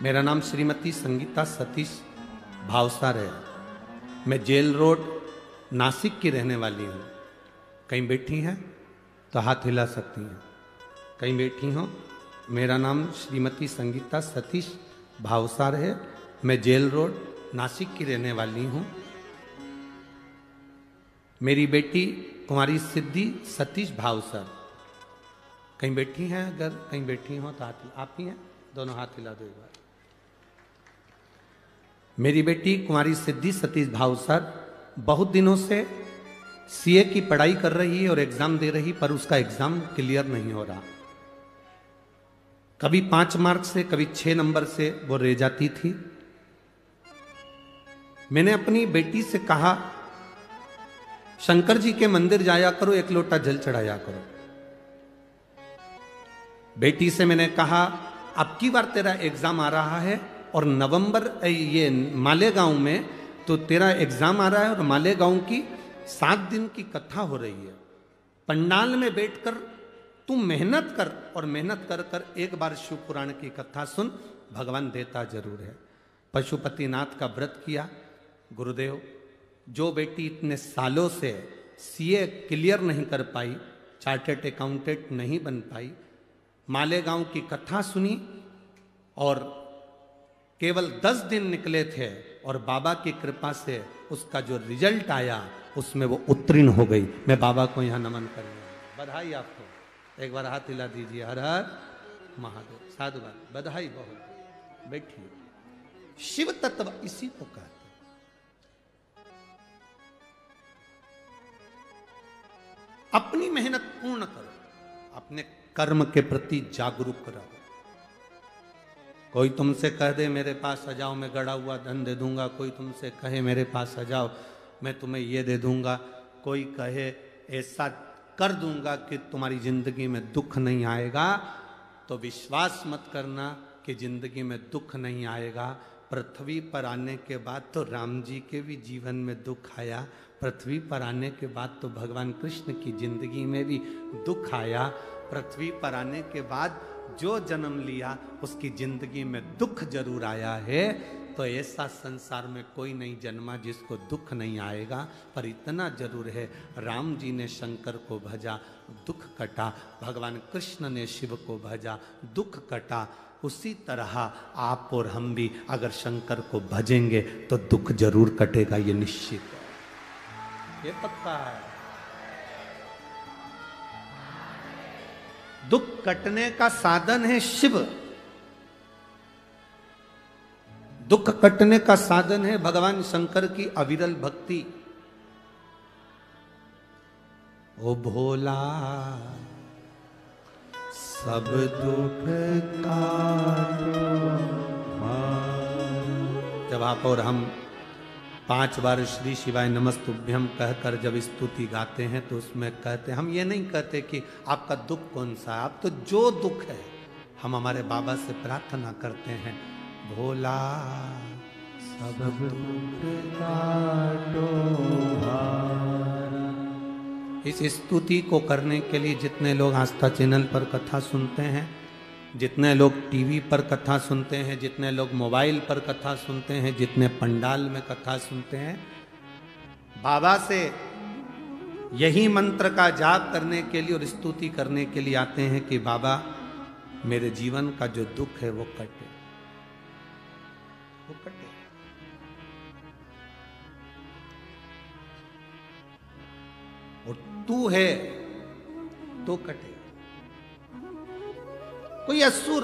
मेरा नाम श्रीमती संगीता सतीश भावसार है। मैं जेल रोड नासिक की रहने वाली हूँ। कहीं बैठी हैं तो हाथ हिला सकती हैं। कहीं बैठी हो? मेरा नाम श्रीमती संगीता सतीश भावसार है। मैं जेल रोड नासिक की रहने वाली हूँ। मेरी बेटी कुमारी सिद्धि सतीश भावसार। कहीं बैठी हैं? अगर कहीं बैठी हो तो हाथ, आप ही हैं? दोनों हाथ हिला दो एक बार। मेरी बेटी कुमारी सिद्धि सतीश भावसार बहुत दिनों से सीए की पढ़ाई कर रही है और एग्जाम दे रही, पर उसका एग्जाम क्लियर नहीं हो रहा। कभी 5 मार्क से, कभी 6 नंबर से वो रह जाती थी। मैंने अपनी बेटी से कहा शंकर जी के मंदिर जाया करो, 1 लोटा जल चढ़ाया करो। बेटी से मैंने कहा अब की बार तेरा एग्जाम आ रहा है और नवंबर ये मालेगांव में तो तेरा एग्जाम आ रहा है और मालेगांव की 7 दिन की कथा हो रही है। पंडाल में बैठकर तू मेहनत कर और मेहनत कर कर एक बार शिव पुराण की कथा सुन, भगवान देता जरूर है। पशुपतिनाथ का व्रत किया। गुरुदेव, जो बेटी इतने सालों से सीए क्लियर नहीं कर पाई, चार्टर्ड अकाउंटेंट नहीं बन पाई, मालेगांव की कथा सुनी और केवल 10 दिन निकले थे और बाबा की कृपा से उसका जो रिजल्ट आया उसमें वो उत्तीर्ण हो गई। मैं बाबा को यहाँ नमन करूंगा। बधाई आपको। एक बार हाथ हिला दीजिए। हर हर महादेव। साधुवाद, बधाई बहुत। बैठिए। शिव तत्व इसी को कहते हैं। अपनी मेहनत पूर्ण करो, अपने कर्म के प्रति जागरूक रहो। कोई तुमसे कह दे मेरे पास आ जाओ, मैं गड़ा हुआ धन दे दूंगा। कोई तुमसे कहे मेरे पास आ जाओ, मैं तुम्हें ये दे दूंगा। कोई कहे ऐसा कर दूंगा कि तुम्हारी जिंदगी में दुख नहीं आएगा, तो विश्वास मत करना कि जिंदगी में दुख नहीं आएगा। पृथ्वी पर आने के बाद तो राम जी के भी जीवन में दुख आया। पृथ्वी पर आने के बाद तो भगवान कृष्ण की जिंदगी में भी दुख आया। पृथ्वी पर आने के बाद जो जन्म लिया उसकी जिंदगी में दुख जरूर आया है। तो ऐसा संसार में कोई नहीं जन्मा जिसको दुख नहीं आएगा। पर इतना जरूर है, राम जी ने शंकर को भजा, दुख कटा। भगवान कृष्ण ने शिव को भजा, दुख कटा। उसी तरह आप और हम भी अगर शंकर को भजेंगे तो दुख जरूर कटेगा, ये निश्चित है, ये पक्का है। दुख कटने का साधन है शिव। दुख कटने का साधन है भगवान शंकर की अविरल भक्ति। ओ भोला सब दुख काटो। जब आप और हम 5 बार श्री शिवाय नमस्तुभ्यम कहकर जब स्तुति गाते हैं तो उसमें कहते हैं, हम ये नहीं कहते कि आपका दुख कौन सा है, आप तो जो दुख है हम हमारे बाबा से प्रार्थना करते हैं, भोला सब दुख काटो भार। इस स्तुति को करने के लिए जितने लोग आस्था चैनल पर कथा सुनते हैं, जितने लोग टीवी पर कथा सुनते हैं, जितने लोग मोबाइल पर कथा सुनते हैं, जितने पंडाल में कथा सुनते हैं, बाबा से यही मंत्र का जाप करने के लिए और स्तुति करने के लिए आते हैं कि बाबा मेरे जीवन का जो दुख है वो कटे, वो कटे। और तू है तो कटे। कोई असुर,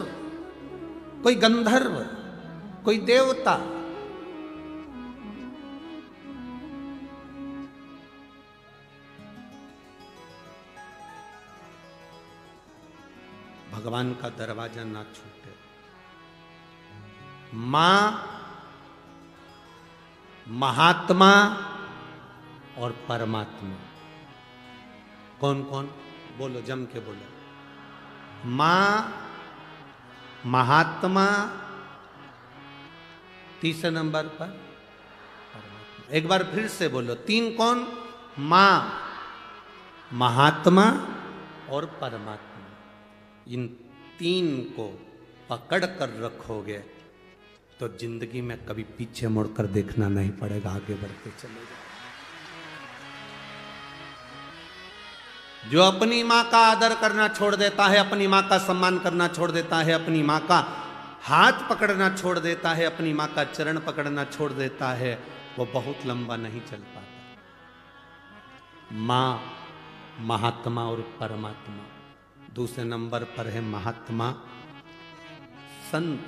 कोई गंधर्व, कोई देवता, भगवान का दरवाजा ना छूटे। मां, महात्मा और परमात्मा, कौन कौन? बोलो, जम के बोलो। मां, महात्मा, तीसरे नंबर पर परमात्मा। एक बार फिर से बोलो, तीन कौन? मां, महात्मा और परमात्मा। इन तीन को पकड़ कर रखोगे तो जिंदगी में कभी पीछे मुड़कर देखना नहीं पड़ेगा, आगे बढ़ते चले जाओ। जो अपनी मां का आदर करना छोड़ देता है, अपनी मां का सम्मान करना छोड़ देता है, अपनी मां का हाथ पकड़ना छोड़ देता है, अपनी मां का चरण पकड़ना छोड़ देता है, वो बहुत लंबा नहीं चल पाता। मां, महात्मा और परमात्मा। दूसरे नंबर पर है महात्मा, संत,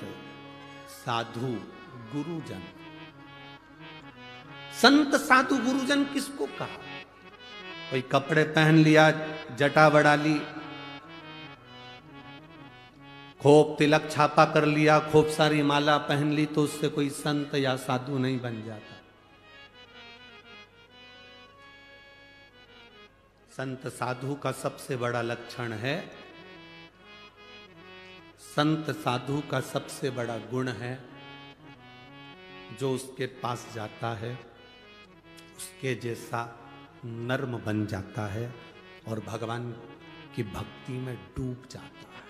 साधु, गुरुजन। संत, साधु, गुरुजन किसको कहा? कोई कपड़े पहन लिया, जटा बढ़ा ली, खूब तिलक छापा कर लिया, खूब सारी माला पहन ली, तो उससे कोई संत या साधु नहीं बन जाता। संत साधु का सबसे बड़ा लक्षण है, संत साधु का सबसे बड़ा गुण है, जो उसके पास जाता है उसके जैसा नर्म बन जाता है और भगवान की भक्ति में डूब जाता है।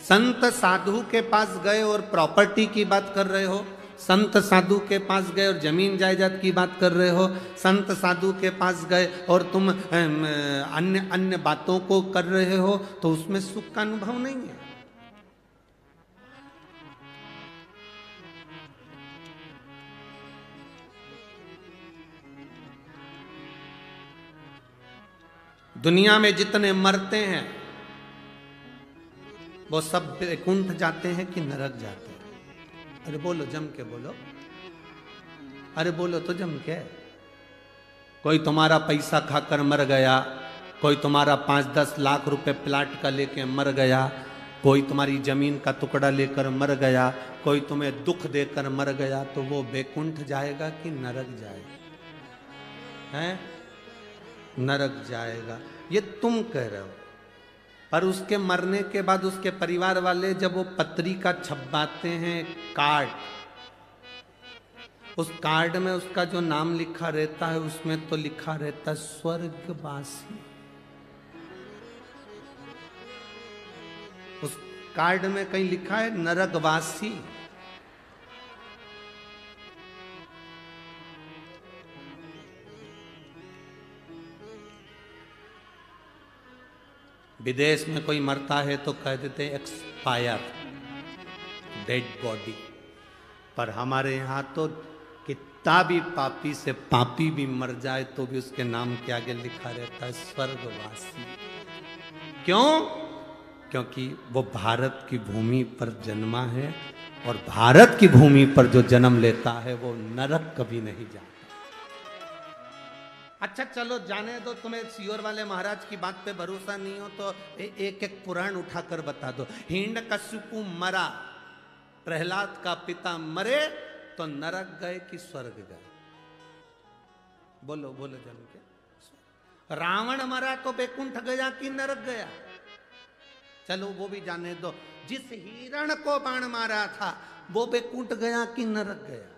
संत साधु के पास गए और प्रॉपर्टी की बात कर रहे हो, संत साधु के पास गए और जमीन जायदाद की बात कर रहे हो, संत साधु के पास गए और तुम अन्य अन्य बातों को कर रहे हो, तो उसमें सुख का अनुभव नहीं है। दुनिया में जितने मरते हैं वो सब वैकुंठ जाते हैं कि नरक जाते हैं? अरे बोलो, जम के बोलो, अरे बोलो तो जम के। कोई तुम्हारा पैसा खाकर मर गया, कोई तुम्हारा 5-10 लाख रुपए प्लाट का लेके मर गया, कोई तुम्हारी जमीन का टुकड़ा लेकर मर गया, कोई तुम्हें दुख देकर मर गया, तो वो वैकुंठ जाएगा कि नरक जाएगा? हैं? नरक जाएगा, ये तुम कह रहे हो। पर उसके मरने के बाद उसके परिवार वाले जब वो पत्रिका छपवाते हैं, कार्ड, उस कार्ड में उसका जो नाम लिखा रहता है उसमें तो लिखा रहता है स्वर्गवासी। उस कार्ड में कहीं लिखा है नरकवासी। विदेश में कोई मरता है तो कह देते हैं एक्सपायर, डेड बॉडी। पर हमारे यहाँ तो कितना भी पापी से पापी भी मर जाए तो भी उसके नाम के आगे लिखा रहता है स्वर्गवासी। क्यों? क्योंकि वो भारत की भूमि पर जन्मा है और भारत की भूमि पर जो जन्म लेता है वो नरक कभी नहीं जाता। अच्छा चलो जाने दो, तुम्हें सियोर वाले महाराज की बात पे भरोसा नहीं हो तो एक एक पुराण उठाकर बता दो। हिरण्यकशिपु मरा, प्रहलाद का पिता मरे तो नरक गए कि स्वर्ग गए? बोलो बोलो जम के। रावण मरा तो वैकुंठ गया कि नरक गया? चलो वो भी जाने दो। जिस हिरण को बाण मारा था वो वैकुंठ गया कि नरक गया?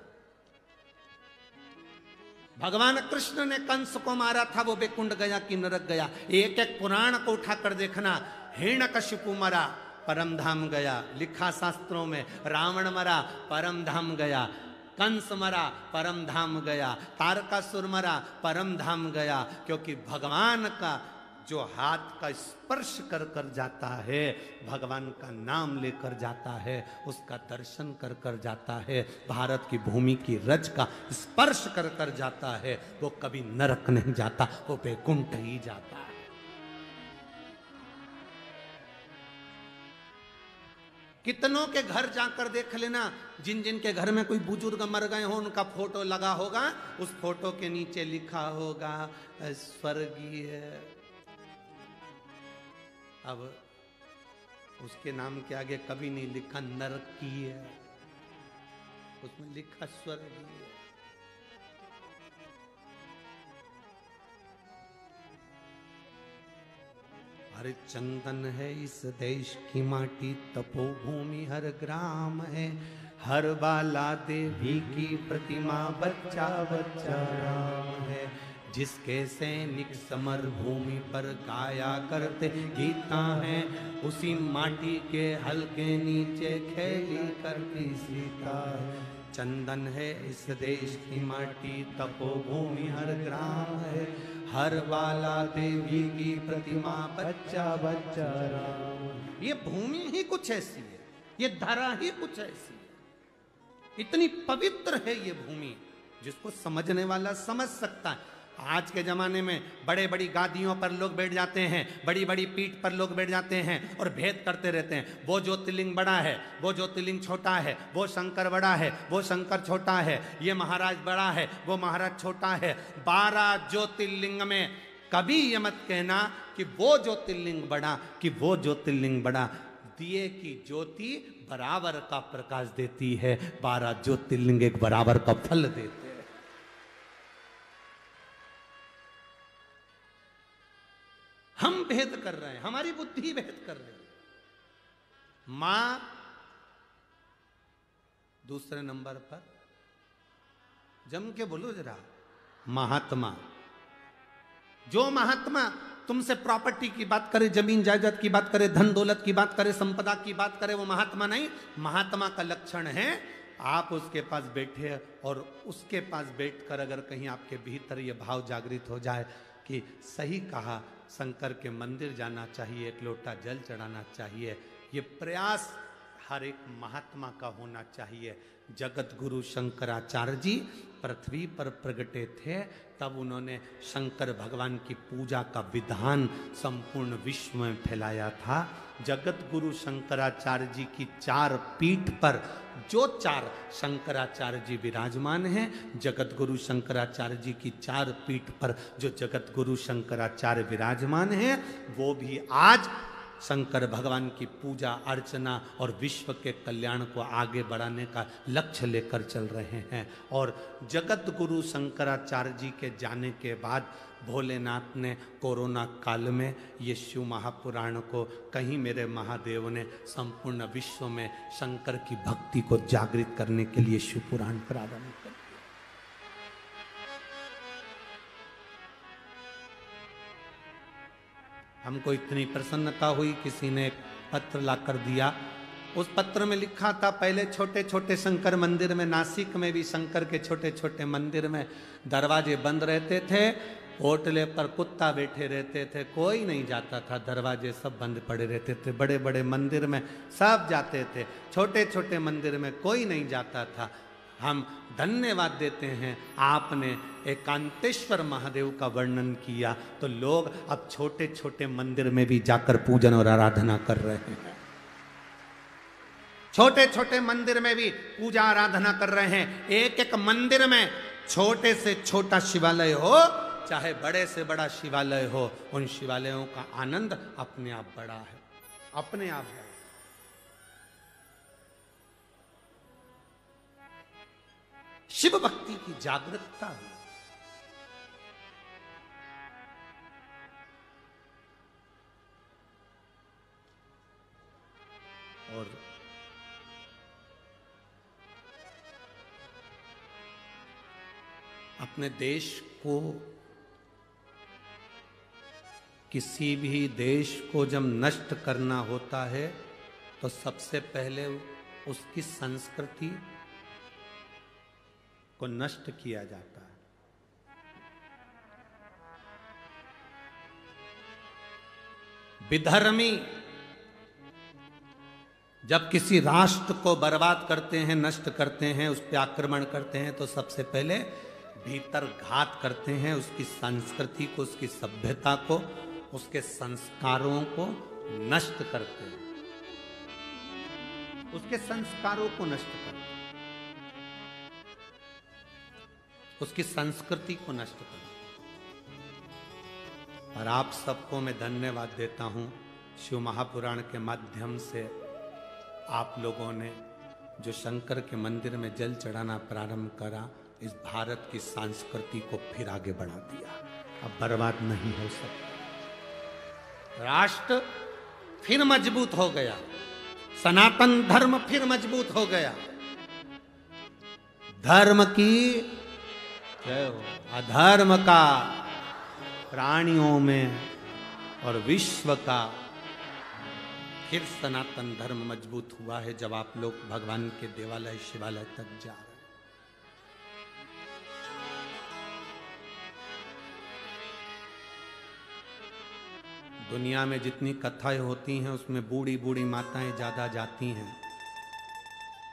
भगवान कृष्ण ने कंस को मारा था, वो वैकुंठ गया कि नरक गया? एक एक पुराण को उठाकर देखना। हिरण्यकशिपु मरा, परम धाम गया, लिखा शास्त्रों में। रावण मरा, परम धाम गया। कंस मरा परम धाम गया, तारकासुर मरा परम धाम गया, क्योंकि भगवान का जो हाथ का स्पर्श कर कर जाता है, भगवान का नाम लेकर जाता है, उसका दर्शन कर कर जाता है, भारत की भूमि की रज का स्पर्श कर कर जाता है, वो कभी नरक नहीं जाता, वो वैकुंठ ही जाता है। कितनों के घर जाकर देख लेना, जिन जिन के घर में कोई बुजुर्ग मर गए हो उनका फोटो लगा होगा, उस फोटो के नीचे लिखा होगा स्वर्गीय। अब उसके नाम के आगे कभी नहीं लिखा नरकीय, उसमें लिखा स्वर्गीय। हर चंदन है इस देश की माटी, तपोभूमि हर ग्राम है, हर बाला देवी की प्रतिमा, बच्चा बच्चा राम है। जिसके सैनिक समर भूमि पर गाया करते गीता है, उसी माटी के हल्के नीचे खेली करती सीता है। चंदन है इस देश की माटी, तपोभूमि हर ग्राम है, हर बाला देवी की प्रतिमा, बच्चा बच्चा राम। ये भूमि ही कुछ ऐसी है, ये धरा ही कुछ ऐसी है, इतनी पवित्र है ये भूमि, जिसको समझने वाला समझ सकता है। आज के जमाने में बड़े बड़ी गादियों पर लोग बैठ जाते हैं, बड़ी बड़ी पीठ पर लोग बैठ जाते हैं और भेद करते रहते हैं। वो ज्योतिर्लिंग बड़ा है, वो ज्योतिर्लिंग छोटा है, वो शंकर बड़ा है, वो शंकर छोटा है, ये महाराज बड़ा है, वो महाराज छोटा है। 12 ज्योतिर्लिंग में कभी ये मत कहना कि वो ज्योतिर्लिंग बड़ा, कि वो ज्योतिर्लिंग बड़ा। दिए की ज्योति बराबर का प्रकाश देती है, 12 ज्योतिर्लिंग एक बराबर का फल देते हैं। हम भेद कर रहे हैं, हमारी बुद्धि भेद कर रही है। मां दूसरे नंबर पर, जम के बोलो जरा, महात्मा। जो महात्मा तुमसे प्रॉपर्टी की बात करे, जमीन जायदाद की बात करे, धन दौलत की बात करे, संपदा की बात करे, वो महात्मा नहीं। महात्मा का लक्षण है आप उसके पास बैठे और उसके पास बैठकर अगर कहीं आपके भीतर ये भाव जागृत हो जाए कि सही कहा, शंकर के मंदिर जाना चाहिए, एक लोटा जल चढ़ाना चाहिए, ये प्रयास हर एक महात्मा का होना चाहिए। जगत गुरु शंकराचार्य जी पृथ्वी पर प्रगटे थे, तब उन्होंने शंकर भगवान की पूजा का विधान संपूर्ण विश्व में फैलाया था। जगत गुरु शंकराचार्य जी की 4 पीठ पर जो 4 शंकराचार्य जी विराजमान हैं, जगत गुरु शंकराचार्य जी की 4 पीठ पर जो जगत गुरु शंकराचार्य विराजमान हैं, वो भी आज शंकर भगवान की पूजा अर्चना और विश्व के कल्याण को आगे बढ़ाने का लक्ष्य लेकर चल रहे हैं। और जगत गुरु शंकराचार्य जी के जाने के बाद भोलेनाथ ने कोरोना काल में ये शिव महापुराण को, कहीं मेरे महादेव ने संपूर्ण विश्व में शंकर की भक्ति को जागृत करने के लिए शिव पुराण प्रारंभ कर। हमको इतनी प्रसन्नता हुई, किसी ने पत्र लाकर दिया। उस पत्र में लिखा था, पहले छोटे छोटे शंकर मंदिर में, नासिक में भी शंकर के छोटे छोटे मंदिर में दरवाजे बंद रहते थे, होटले पर कुत्ता बैठे रहते थे, कोई नहीं जाता था, दरवाजे सब बंद पड़े रहते थे। बड़े बड़े मंदिर में सब जाते थे, छोटे छोटे मंदिर में कोई नहीं जाता था। हम धन्यवाद देते हैं, आपने एकांतेश्वर महादेव का वर्णन किया, तो लोग अब छोटे छोटे मंदिर में भी जाकर पूजन और आराधना कर रहे हैं। छोटे छोटे मंदिर में भी पूजा आराधना कर रहे हैं। एक एक मंदिर में छोटे से छोटा शिवालय हो, चाहे बड़े से बड़ा शिवालय हो, उन शिवालयों का आनंद अपने आप बड़ा है, अपने आप है। शिव भक्ति की जागरूकता हुई। और अपने देश को, किसी भी देश को जब नष्ट करना होता है तो सबसे पहले उसकी संस्कृति, को नष्ट किया जाता है। विधर्मी जब किसी राष्ट्र को बर्बाद करते हैं, नष्ट करते हैं, उस पर आक्रमण करते हैं, तो सबसे पहले भीतर घात करते हैं, उसकी संस्कृति को, उसकी सभ्यता को, उसके संस्कारों को नष्ट करते हैं, उसके संस्कारों को नष्ट करते हैं, उसकी संस्कृति को नष्ट करते हैं। और आप सबको मैं धन्यवाद देता हूं, शिव महापुराण के माध्यम से आप लोगों ने जो शंकर के मंदिर में जल चढ़ाना प्रारंभ करा, इस भारत की संस्कृति को फिर आगे बढ़ा दिया। अब बर्बाद नहीं हो सकता। राष्ट्र फिर मजबूत हो गया, सनातन धर्म फिर मजबूत हो गया। धर्म की जय हो। अधर्म का प्राणियों में और विश्व का फिर सनातन धर्म मजबूत हुआ है, जब आप लोग भगवान के देवालय शिवालय तक जा रहे हैं। दुनिया में जितनी कथाएं होती हैं उसमें बूढ़ी बूढ़ी माताएं ज्यादा जाती हैं,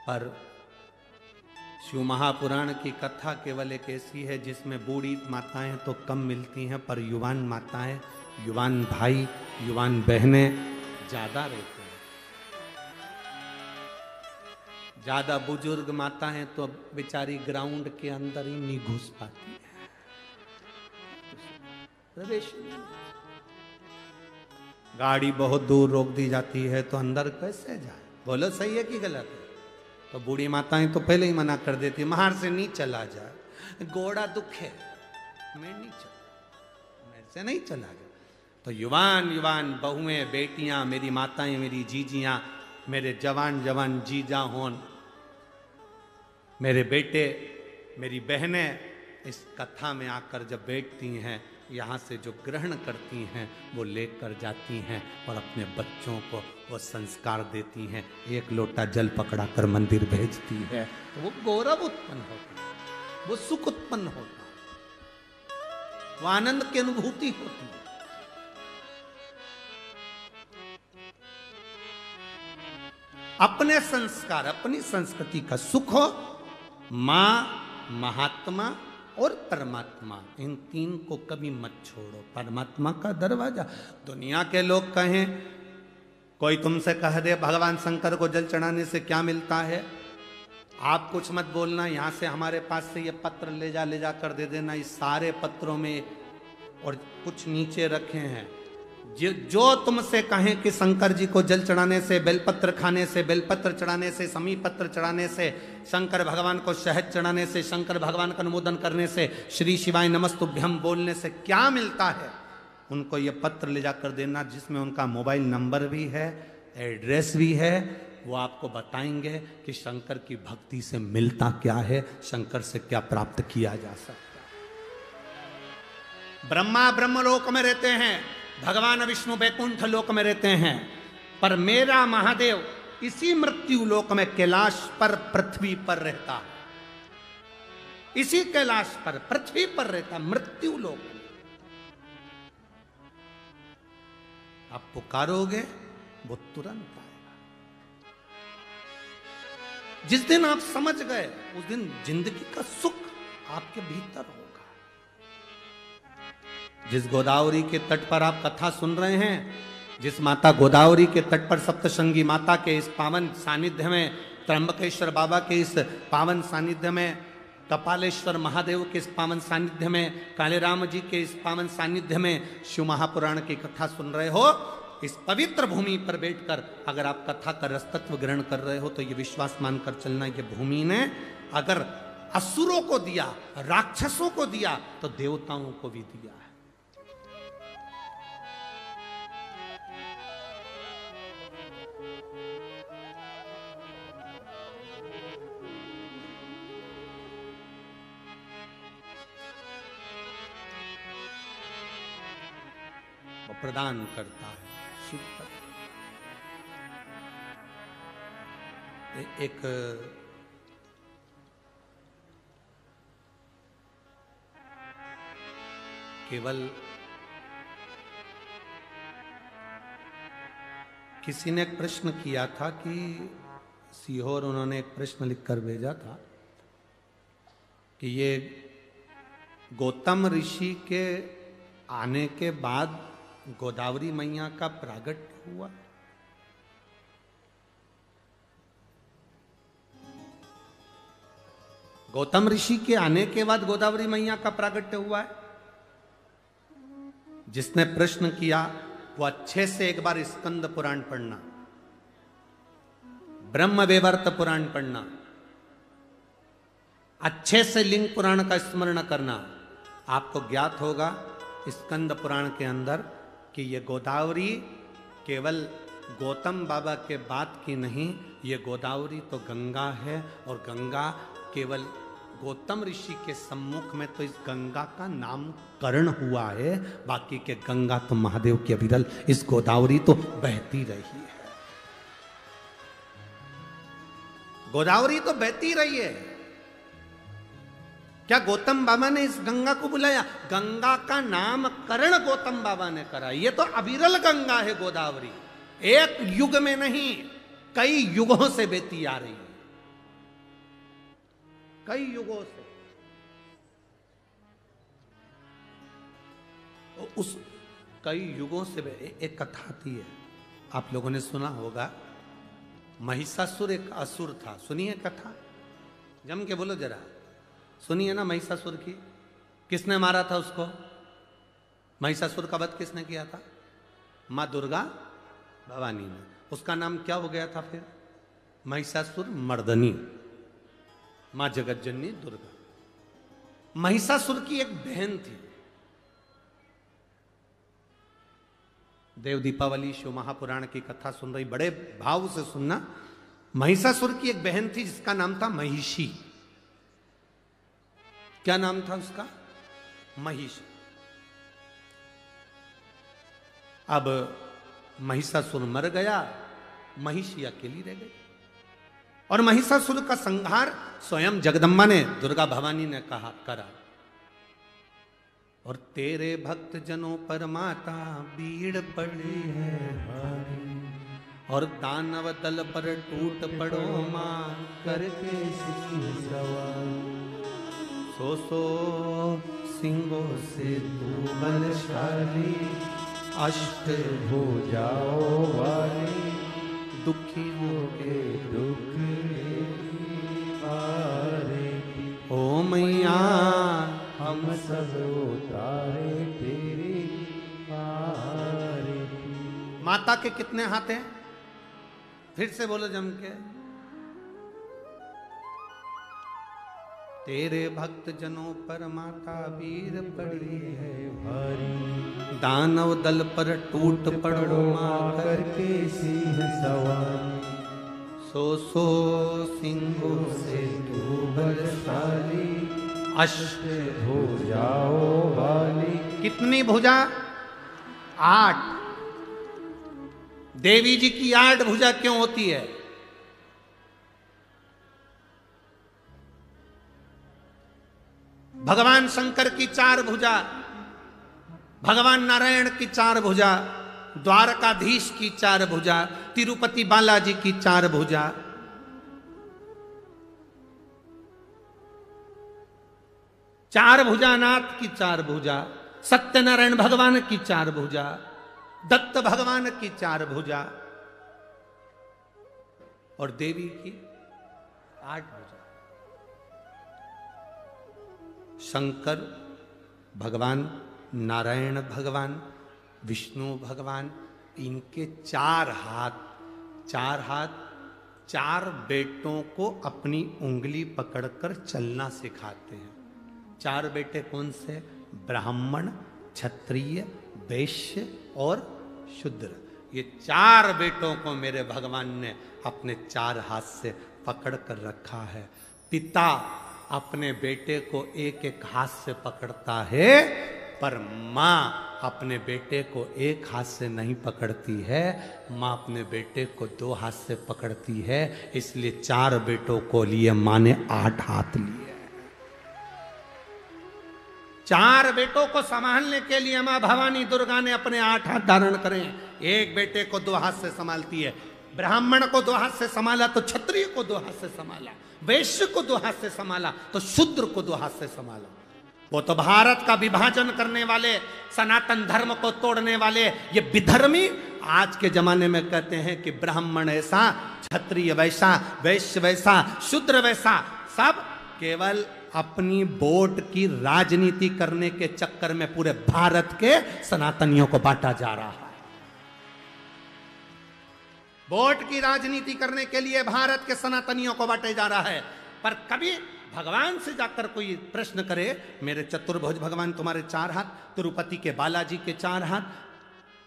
पर शिव महापुराण की कथा केवल एक ऐसी है जिसमें बूढ़ी माताएं तो कम मिलती हैं, पर युवान माताएं, युवान भाई, युवान बहनें ज्यादा रहते हैं। ज्यादा बुजुर्ग माताएं तो बेचारी ग्राउंड के अंदर ही नहीं घुस पाती है, प्रवेश नहीं। गाड़ी बहुत दूर रोक दी जाती है तो अंदर कैसे जाए? बोलो सही है कि गलत है? तो बूढ़ी माताएं तो पहले ही मना कर देती है, बाहर से नहीं चला जाए, घोड़ा दुखे, मैं नहीं चला, मेरे से नहीं चला जाए। तो युवान युवान बहुएं, बेटियां, मेरी माताएं, मेरी जीजियां, मेरे जवान जवान जीजा होन, मेरे बेटे, मेरी बहनें इस कथा में आकर जब बैठती हैं, यहाँ से जो ग्रहण करती हैं वो लेकर जाती हैं और अपने बच्चों को वो संस्कार देती हैं। एक लोटा जल पकड़ा कर मंदिर भेजती है, तो वो गौरव उत्पन्न होता है, वो सुख उत्पन्न होता है, वो आनंद की अनुभूति होती है। अपने संस्कार, अपनी संस्कृति का सुख हो, मां, महात्मा और परमात्मा, इन तीन को कभी मत छोड़ो। परमात्मा का दरवाजा, दुनिया के लोग कहें, कोई तुमसे कह दे भगवान शंकर को जल चढ़ाने से क्या मिलता है, आप कुछ मत बोलना, यहां से हमारे पास से ये पत्र ले जा कर दे देना। इस सारे पत्रों में और कुछ नीचे रखे हैं, जो तुमसे कहें कि शंकर जी को जल चढ़ाने से, बेलपत्र खाने से, बेलपत्र चढ़ाने से, समी पत्र चढ़ाने से, शंकर भगवान को शहद चढ़ाने से, शंकर भगवान का अनुमोदन करने से, श्री शिवाय नमस्तुभ्यम बोलने से क्या मिलता है, उनको ये पत्र ले जाकर देना, जिसमें उनका मोबाइल नंबर भी है, एड्रेस भी है। वो आपको बताएंगे कि शंकर की भक्ति से मिलता क्या है, शंकर से क्या प्राप्त किया जा सकता है। ब्रह्मा ब्रह्मलोक में रहते हैं, भगवान विष्णु वैकुंठ लोक में रहते हैं, पर मेरा महादेव इसी मृत्यु लोक में कैलाश पर, पृथ्वी पर रहता है। इसी कैलाश पर, पृथ्वी पर रहता, मृत्यु लोक में। आप पुकारोगे वो तुरंत आएगा। जिस दिन आप समझ गए, उस दिन जिंदगी का सुख आपके भीतर होगा। जिस गोदावरी के तट पर आप कथा सुन रहे हैं, जिस माता गोदावरी के तट पर सप्तशृंगी माता के इस पावन सानिध्य में, त्र्यंबकेश्वर बाबा के इस पावन सानिध्य में, कपालेश्वर महादेव के इस पावन सानिध्य में, काले राम जी के इस पावन सानिध्य में शिव महापुराण की कथा सुन रहे हो, इस पवित्र भूमि पर बैठकर अगर आप कथा का रसतत्व ग्रहण कर रहे हो, तो ये विश्वास मानकर चलना, ये भूमि ने अगर असुरों को दिया, राक्षसों को दिया, तो देवताओं को भी दिया है। प्रदान करता है शिव तत्व। एक केवल किसी ने एक प्रश्न किया था कि सीहोर, उन्होंने एक प्रश्न लिखकर भेजा था कि ये गौतम ऋषि के आने के बाद गोदावरी मैया का प्रागट्य हुआ। गौतम ऋषि के आने के बाद गोदावरी मैया का प्रागट्य हुआ है। जिसने प्रश्न किया वो अच्छे से एक बार स्कंद पुराण पढ़ना, ब्रह्म वैवर्त पुराण पढ़ना, अच्छे से लिंग पुराण का स्मरण करना। आपको ज्ञात होगा स्कंद पुराण के अंदर कि ये गोदावरी केवल गौतम बाबा के बाद की नहीं, ये गोदावरी तो गंगा है, और गंगा केवल गौतम ऋषि के सम्मुख में तो इस गंगा का नामकरण हुआ है, बाकी के गंगा तो महादेव की अविरल इस गोदावरी तो बहती रही है। गोदावरी तो बहती रही है। क्या गौतम बाबा ने इस गंगा को बुलाया? गंगा का नामकरण गौतम बाबा ने करा। ये तो अविरल गंगा है गोदावरी, एक युग में नहीं कई युगों से बहती आ रही है, कई युगों से। उस कई युगों से एक कथा आती है, आप लोगों ने सुना होगा। महिषासुर एक असुर था, सुनिए कथा, जम के बोलो जरा, सुनिए ना। महिषासुर की किसने मारा था उसको? महिषासुर का वध किसने किया था? मां दुर्गा भवानी ने। उसका नाम क्या हो गया था फिर? महिषासुर मर्दनी, मां जगतजननी दुर्गा। महिषासुर की एक बहन थी। देव दीपावली शिव महापुराण की कथा सुन रही, बड़े भाव से सुनना। महिषासुर की एक बहन थी जिसका नाम था महिषी। क्या नाम था उसका? महिषी। अब महिषासुर मर गया, महिषी अकेली रह गई, और महिषासुर का संहार स्वयं जगदम्बा ने, दुर्गा भवानी ने करा। और तेरे भक्त जनों पर माता भीड़ पड़ी है भारी, और दानव दल पर टूट पड़ो मां करके सिंह सवार। सो सिंहों से तू बलशाली, अष्ट भुजाओं वाली, दुखियों के दुख ओ मैया हम सब उतारे तेरी आरती। माता के कितने हाथ हैं? फिर से बोलो जम के। तेरे भक्त जनों पर माता वीर पड़ी है भारी, दानव दल पर टूट पड़ो मां करके सिंह सवार। सो सिंहों से तू बलशाली, अष्ट भुजाओं वाली। कितनी भुजा? 8। देवी जी की 8 भुजा क्यों होती है? भगवान शंकर की 4 भुजा, भगवान नारायण की 4 भुजा, द्वारकाधीश की 4 भुजा, तिरुपति बालाजी की 4 भुजा। चार भुजानाथ की 4 भुजा, सत्यनारायण भगवान की 4 भुजा, दत्त भगवान की 4 भुजा, और देवी की 8 भुजा। शंकर भगवान, नारायण भगवान, विष्णु भगवान, इनके 4 हाथ, 4 बेटों को अपनी उंगली पकड़कर चलना सिखाते हैं। 4 बेटे कौन से? ब्राह्मण, क्षत्रिय, वैश्य और शूद्र। ये 4 बेटों को मेरे भगवान ने अपने 4 हाथ से पकड़ कर रखा है। पिता अपने बेटे को एक हाथ से पकड़ता है, पर मां अपने बेटे को एक हाथ से नहीं পকড়ती है, मां अपने बेटे को 2 हाथ से पकड़ती है। इसलिए 4 बेटों को लिए मां ने 8 हाथ लिए। 4 बेटों को संभालने के लिए मां भवानी दुर्गा ने अपने 8 हाथ धारण करे। एक बेटे को 2 हाथ से संभालती है। ब्राह्मण को 2 हाथ से संभाला तो क्षत्रिय को 2 हाथ से संभाला, वैश्य को 2 हाथ से संभाला तो शूद्र को 2 हाथ से संभाला। वो तो भारत का विभाजन करने वाले, सनातन धर्म को तोड़ने वाले ये विधर्मी आज के जमाने में कहते हैं कि ब्राह्मण ऐसा, क्षत्रिय वैसा, वैश्य वैसा, शूद्र वैसा, सब केवल अपनी वोट की राजनीति करने के चक्कर में पूरे भारत के सनातनियों को बांटा जा रहा है। वोट की राजनीति करने के लिए भारत के सनातनियों को बांटे जा रहा है। पर कभी भगवान से जाकर कोई प्रश्न करे, मेरे चतुर्भुज भगवान तुम्हारे 4 हाथ, तिरुपति के बालाजी के 4 हाथ,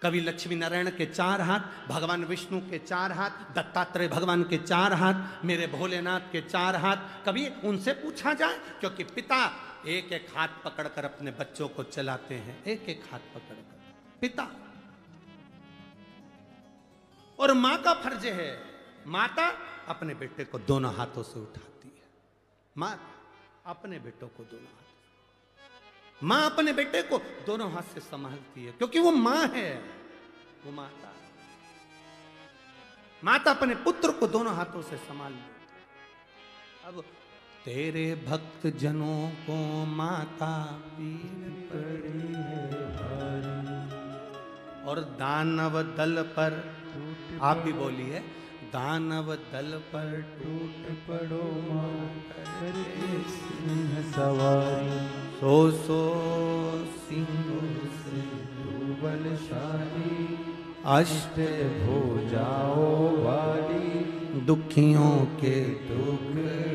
कवि लक्ष्मी नारायण के 4 हाथ, भगवान विष्णु के 4 हाथ, दत्तात्रेय भगवान के 4 हाथ, मेरे भोलेनाथ के 4 हाथ, कभी उनसे पूछा जाए? क्योंकि पिता एक एक हाथ पकड़कर अपने बच्चों को चलाते हैं, एक एक हाथ पकड़कर पिता। और मां का फर्ज है, माता अपने बेटे को दोनों हाथों से उठाती है। मां अपने बेटों को दोनों हाथ, मां अपने बेटे को दोनों हाथ से संभालती है, क्योंकि वो मां है, वो माता। माता अपने पुत्र को दोनों हाथों से संभाल ले। अब तेरे भक्त जनों को माता पीर पड़ी है भारी, और दानव दल पर, आप भी बोलिए, दानव दल पर टूट पड़ो मां करे सिंह सवारी, सो सिंहों से तू बलशाली, अष्ट भुजाओं वाली, दुखियों के टुकड़े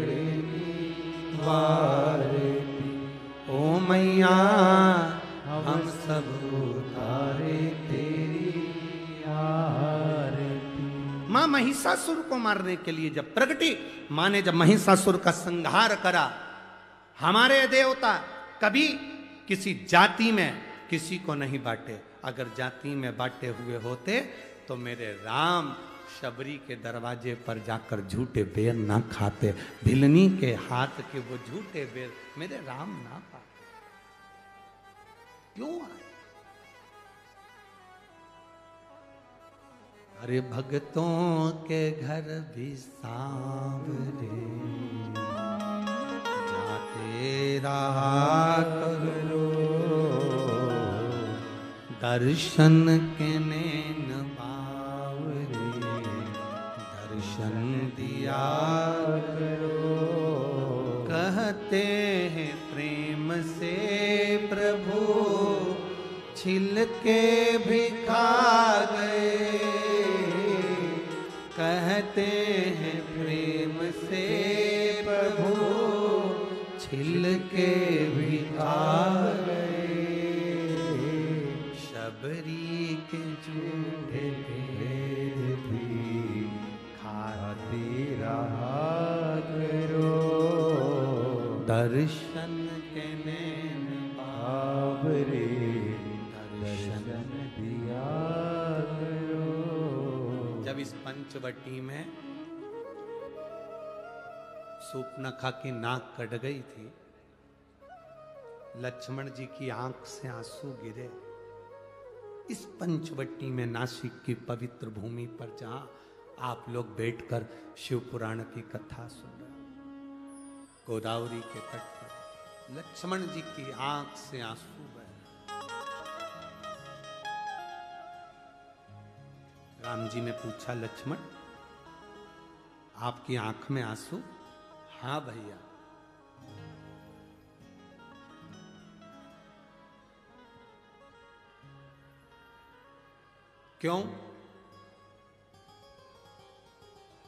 वारती, ओ मैया हम सब उतारे तेरी आरती। मां महिषासुर को मारने के लिए जब प्रगटी, मां ने जब महिषासुर का संहार करा, हमारे देवता कभी किसी जाति में किसी को नहीं बांटे। अगर जाति में बांटे हुए होते तो मेरे राम शबरी के दरवाजे पर जाकर झूठे बेर ना खाते, भिलनी के हाथ के वो झूठे बेर मेरे राम ना पाते। क्यों आए? अरे भक्तों के घर भी सांवरे, जाते रहा करो, दर्शन के नैन बावरे, दर्शन दिया करो। कहते हैं प्रेम से प्रभु छिल के भी खा गए, कहते हैं प्रेम से प्रभु छिल के भी खा गए, शबरी के झूठे बेर भी खाते रहा करो, दर्शन के नैन बावरे, दर्शन दिया करो। जब इस पंचवटी में सूपनखा की नाक कट गई थी, लक्ष्मण जी की आंख से आंसू गिरे। इस पंचवटी में, नासिक की पवित्र भूमि पर, जहां आप लोग बैठकर शिव पुराण की कथा सुन रहे हो, गोदावरी के तट पर लक्ष्मण जी की आंख से आंसू बहे। राम जी ने पूछा, लक्ष्मण आपकी आंख में आंसू? हाँ भैया। क्यों?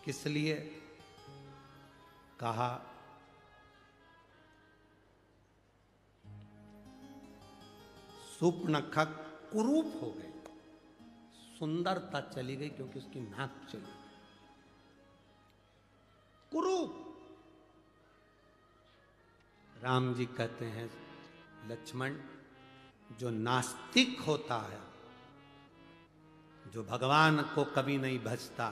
किस लिए? कहा सूर्पनखा कुरूप हो गई, सुंदरता चली गई क्योंकि उसकी नाक चली गई। कुरूप। राम जी कहते हैं, लक्ष्मण, जो नास्तिक होता है, जो भगवान को कभी नहीं भजता,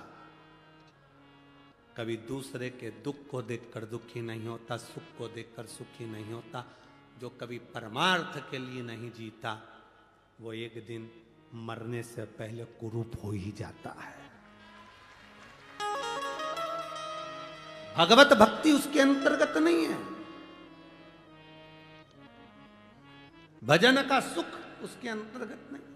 कभी दूसरे के दुख को देखकर दुखी नहीं होता, सुख को देखकर सुखी नहीं होता, जो कभी परमार्थ के लिए नहीं जीता वो एक दिन मरने से पहले कुरूप हो ही जाता है। भगवत भक्ति उसके अंतर्गत नहीं है, भजन का सुख उसके अंतर्गत नहीं।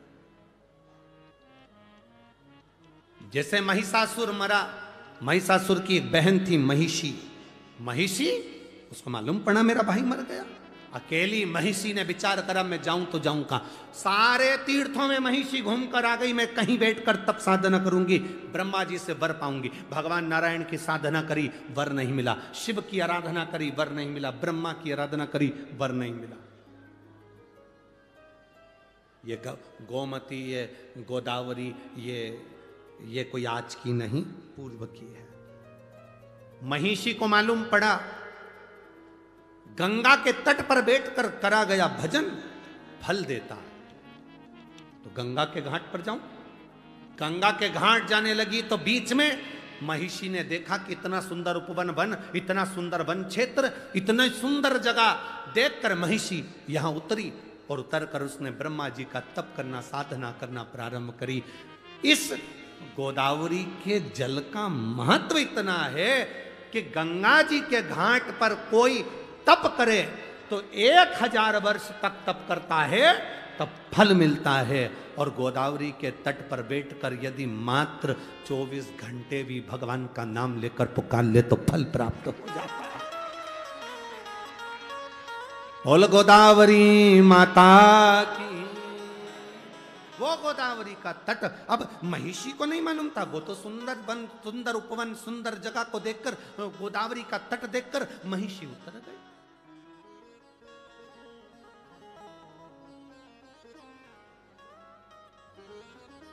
जैसे महिषासुर मरा, महिषासुर की एक बहन थी महिषी, महिषी उसको मालूम पड़ा मेरा भाई मर गया। अकेली महिषी ने विचार करा मैं जाऊं तो जाऊं कहां, सारे तीर्थों में महिषी घूम कर आ गई, मैं कहीं बैठकर तप साधना करूंगी, ब्रह्मा जी से वर पाऊंगी। भगवान नारायण की साधना करी, वर नहीं मिला। शिव की आराधना करी, वर नहीं मिला। ब्रह्मा की आराधना करी, वर नहीं मिला। ये गोमती, ये गोदावरी, ये कोई आज की नहीं, पूर्व की है। महिषी को मालूम पड़ा गंगा के तट पर बैठकर करा गया भजन फल देता, तो गंगा के घाट पर जाऊं। गंगा के घाट जाने लगी तो बीच में महिषी ने देखा कि इतना सुंदर उपवन वन, इतना सुंदर वन क्षेत्र, इतनी सुंदर जगह देखकर महिषी यहां उतरी और उतरकर उसने ब्रह्मा जी का तप करना, साधना करना प्रारंभ करी। इस गोदावरी के जल का महत्व इतना है कि गंगा जी के घाट पर कोई तप करे तो 1000 वर्ष तक तप करता है तब फल मिलता है, और गोदावरी के तट पर बैठकर यदि मात्र 24 घंटे भी भगवान का नाम लेकर पुकार ले तो फल प्राप्त हो जाता है। बोल गोदावरी माता की। वो गोदावरी का तट अब महिषी को नहीं मालूम था, वो तो सुंदर वन, सुंदर उपवन, सुंदर जगह को देखकर, गोदावरी का तट देखकर महिषी उतर गई।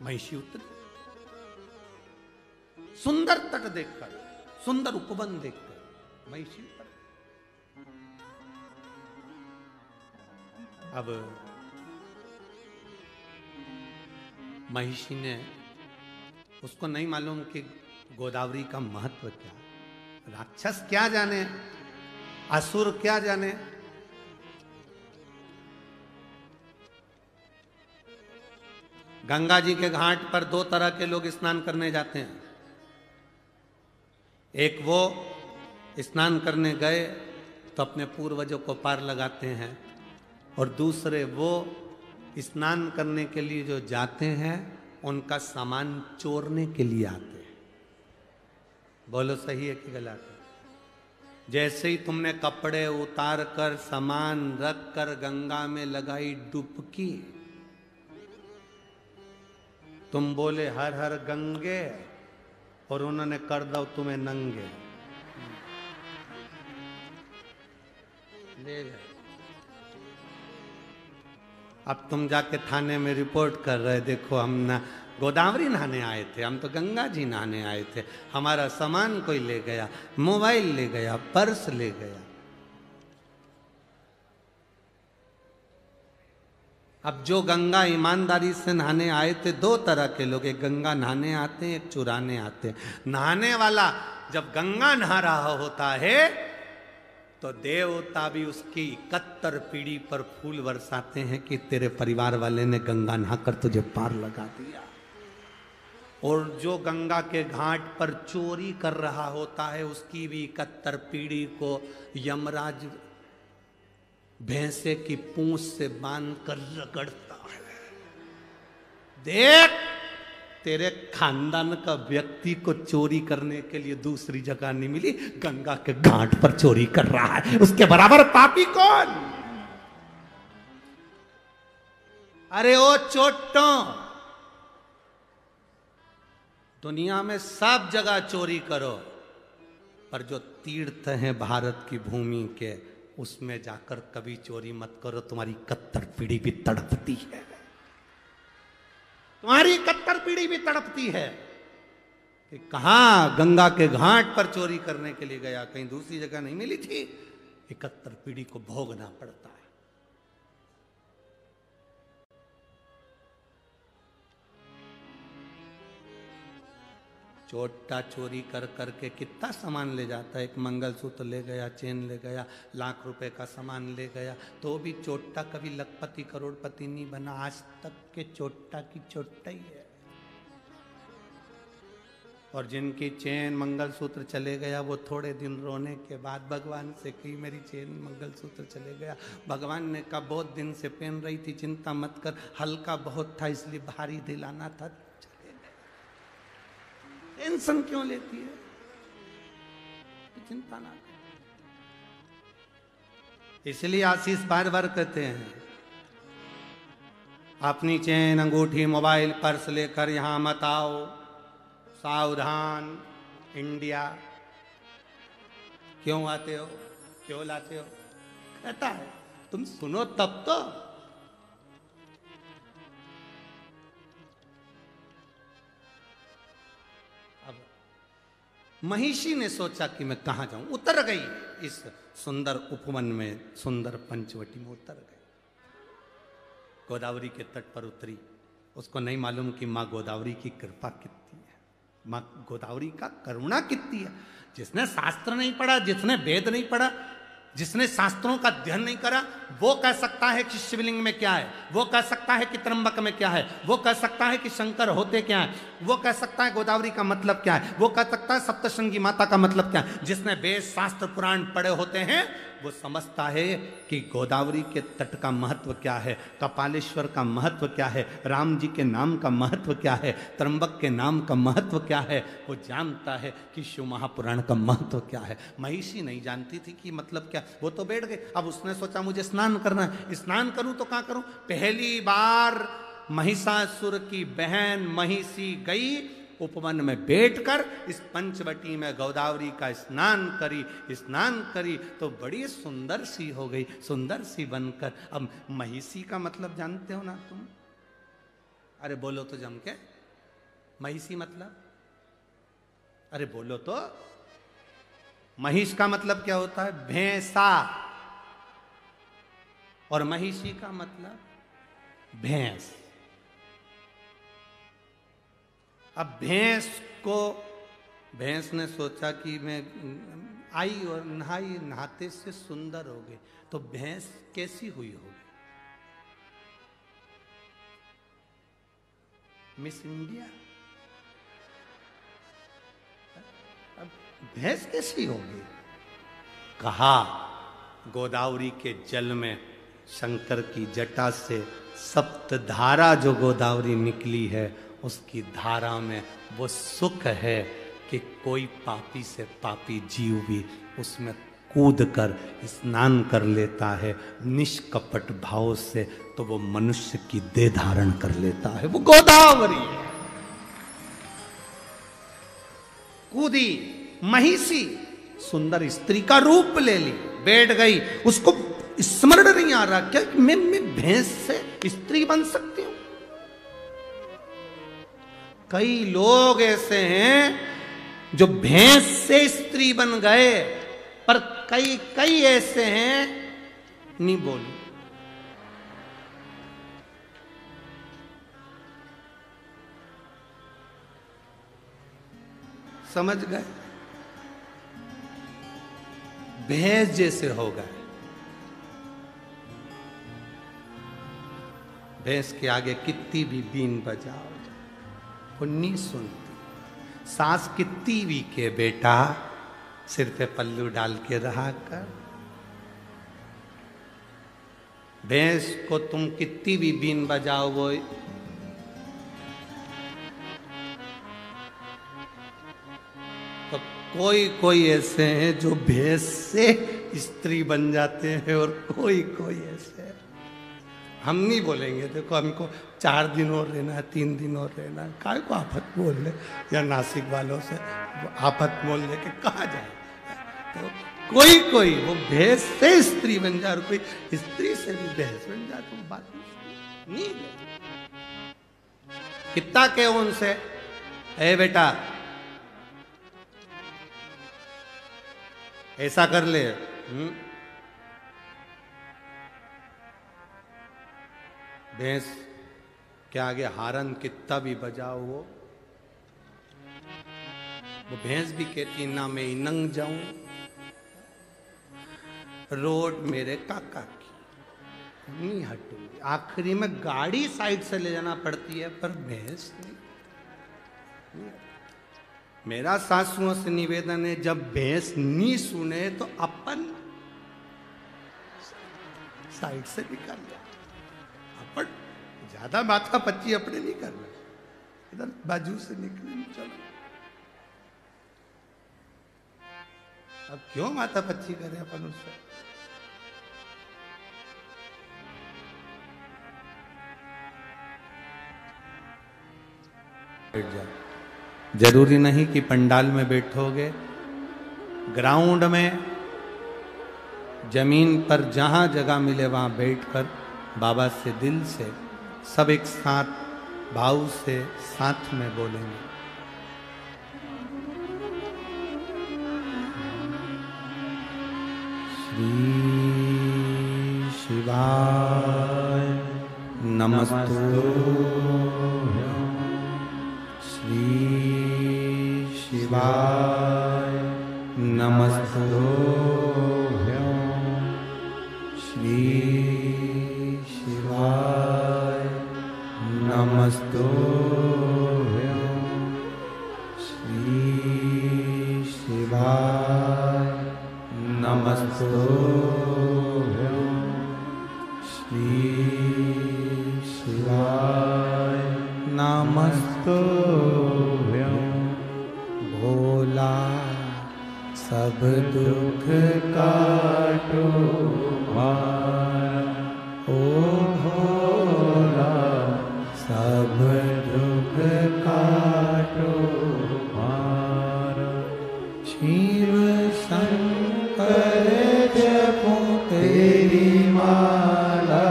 महिषी उतरी, सुंदर तट देखकर, सुंदर उपवन देखकर महिषी उतर। अब महिषी ने, उसको नहीं मालूम कि गोदावरी का महत्व क्या, राक्षस क्या जाने, असुर क्या जाने। गंगा जी के घाट पर 2 तरह के लोग स्नान करने जाते हैं। एक वो स्नान करने गए तो अपने पूर्वजों को पार लगाते हैं, और दूसरे वो स्नान करने के लिए जो जाते हैं उनका सामान चोरने के लिए आते हैं। बोलो सही है कि गलत है? जैसे ही तुमने कपड़े उतार कर सामान रख कर गंगा में लगाई डुबकी, तुम बोले हर हर गंगे, और उन्होंने कर दो तुम्हें नंगे, ले गए। अब तुम जाके थाने में रिपोर्ट कर रहे, देखो हम ना गोदावरी नहाने आए थे, हम तो गंगा जी नहाने आए थे, हमारा सामान कोई ले गया, मोबाइल ले गया, पर्स ले गया। अब जो गंगा ईमानदारी से नहाने आए थे, 2 तरह के लोग, एक गंगा नहाने आते हैं, एक चुराने आते हैं। नहाने वाला जब गंगा नहा रहा होता है तो देवता भी उसकी 71 पीढ़ी पर फूल बरसाते हैं कि तेरे परिवार वाले ने गंगा नहाकर तुझे पार लगा दिया। और जो गंगा के घाट पर चोरी कर रहा होता है उसकी भी 71 पीढ़ी को यमराज भैंसे की पूंछ से बांध कर रगड़ता है। देख, तेरे खानदान का व्यक्ति को चोरी करने के लिए दूसरी जगह नहीं मिली, गंगा के घाट पर चोरी कर रहा है, उसके बराबर पापी कौन? अरे ओ चोटों, दुनिया में सब जगह चोरी करो, पर जो तीर्थ हैं भारत की भूमि के, उसमें जाकर कभी चोरी मत करो, तुम्हारी 71 पीढ़ी भी तड़पती है, तुम्हारी 71 पीढ़ी भी तड़पती है कि कहां गंगा के घाट पर चोरी करने के लिए गया, कहीं दूसरी जगह नहीं मिली थी। 71 पीढ़ी को भोगना पड़ता है। चोटा चोरी कर करके कितना सामान ले जाता है। एक मंगलसूत्र ले गया, चेन ले गया, लाख रुपए का सामान ले गया, तो भी चोटा कभी लखपति करोड़पति नहीं बना। आज तक के चोटा की चोटा ही है। और जिनकी चेन मंगलसूत्र चले गया, वो थोड़े दिन रोने के बाद भगवान से कही मेरी चेन मंगलसूत्र चले गया। भगवान ने कहा बहुत दिन से पहन रही थी, चिंता मत कर, हल्का बहुत था इसलिए भारी दिलाना था, चले गए। टेंशन क्यों लेती है, तो चिंता ना कर। इसलिए आशीष बार बार कहते हैं अपनी चेन अंगूठी मोबाइल पर्स लेकर यहां मत आओ, सावधान इंडिया। क्यों आते हो, क्यों लाते हो, कहता है तुम सुनो तब तो। अब महिषी ने सोचा कि मैं कहां जाऊं, उतर गई इस सुंदर उपवन में, सुंदर पंचवटी में उतर गई। गोदावरी के तट पर उतरी। उसको नहीं मालूम कि मां गोदावरी की कृपा कितनी है, मां गोदावरी का करुणा कितनी है। जिसने शास्त्र नहीं पढ़ा, जिसने वेद नहीं पढ़ा, जिसने शास्त्रों का अध्ययन नहीं करा, वो कह सकता है कि शिवलिंग में क्या है, वो कह सकता है कि त्र्यंबक में क्या है, वो कह सकता है कि शंकर होते क्या है, वो कह सकता है गोदावरी का मतलब क्या है, वो कह सकता है सप्तशृंगी माता का मतलब क्या है। जिसने वेद शास्त्र पुराण पढ़े होते हैं वो समझता है कि गोदावरी के तट का महत्व क्या है, कपालेश्वर का महत्व क्या है, राम जी के नाम का महत्व क्या है, त्र्यंबक के नाम का महत्व क्या है। वो जानता है कि शिव महापुराण का महत्व क्या है। महिषी नहीं जानती थी कि मतलब क्या। वो तो बैठ गए। अब उसने सोचा मुझे स्नान करना है, स्नान करूं तो कहां करूं। पहली बार महिषासुर की बहन महिषी गई उपवन में बैठकर इस पंचवटी में गोदावरी का स्नान करी तो बड़ी सुंदर सी हो गई, सुंदर सी बनकर। अब महिषी का मतलब जानते हो ना तुम? अरे बोलो तो जम के, महिषी मतलब, अरे बोलो तो। महिष का मतलब क्या होता है? भैंसा। और महिषी का मतलब भैंस। अब भैंस ने सोचा कि मैं आई और नहाई, नहाते से सुंदर हो गई, तो भैंस कैसी हुई होगी? Miss India. अब भैंस कैसी होगी? कहा गोदावरी के जल में शंकर की जटा से सप्तधारा जो गोदावरी निकली है, उसकी धारा में वो सुख है कि कोई पापी से पापी जीव भी उसमें कूद कर स्नान कर लेता है निष्कपट भाव से, तो वो मनुष्य की देह धारण कर लेता है। वो गोदावरी है। कूदी महिषी, सुंदर स्त्री का रूप ले ली, बैठ गई। उसको स्मरण नहीं आ रहा क्या कि मैं भैंस से स्त्री बन सकती हूं। कई लोग ऐसे हैं जो भैंस से स्त्री बन गए, पर कई ऐसे हैं, नहीं बोलू, समझ गए, भैंस जैसे हो गए। भैंस के आगे कितनी भी बीन बजाओ वो नहीं सुनती। सास कितनी भी के बेटा सिर पे पल्लू डाल के रहा कर। भैंस को तुम कितनी भी बीन बजाओ वो तो कोई ऐसे हैं जो भैंस से स्त्री बन जाते हैं और कोई ऐसे हैं। हम नहीं बोलेंगे, देखो हमको 4 दिन और रहना है, 3 दिन और रहना है, काय को आफत बोल ले, या नासिक वालों से आफत बोल ले के कहा जाए। तो कोई वो भैंस से स्त्री बन जाए और कोई स्त्री से भी भैंस बन जाए, तो बात नहीं है। कितना के उनसे, ए बेटा ऐसा कर ले, भैंस के आगे हारन कितना भी बजाओ वो वो भैंस भी कहती ना मैं इनंग जाऊं, रोड मेरे काका की, नहीं हटूंगी। आखिरी में गाड़ी साइड से ले जाना पड़ती है, पर भैंस नहीं। मेरा सासुओं से निवेदन है, जब भैंस नहीं सुने तो अपन साइड से निकल जाए। अपन ज्यादा माथा पच्ची अपने नहीं करना, इधर बाजू से निकले, चलो। अब क्यों माथा पच्ची करे अपन उससे। बैठ जाओ, जरूरी नहीं कि पंडाल में बैठोगे, ग्राउंड में, जमीन पर जहां जगह मिले वहां बैठकर बाबा से दिल से सब एक साथ भाव से साथ में बोलेंगे। श्री शिवाय नमस्तुभ्यं, श्री शिवाय नमस्तुभ्यं, श्री शिवाय नमस्तुभ्यं, श्री शिवाय नमस्तुभ्यं, श्री शिवाय नमस्तुभ्यं। भोला सब दुख काटो मारा, ओ भोला सब दुख काटो मारा। शिव शंकर जपो तेरी माला,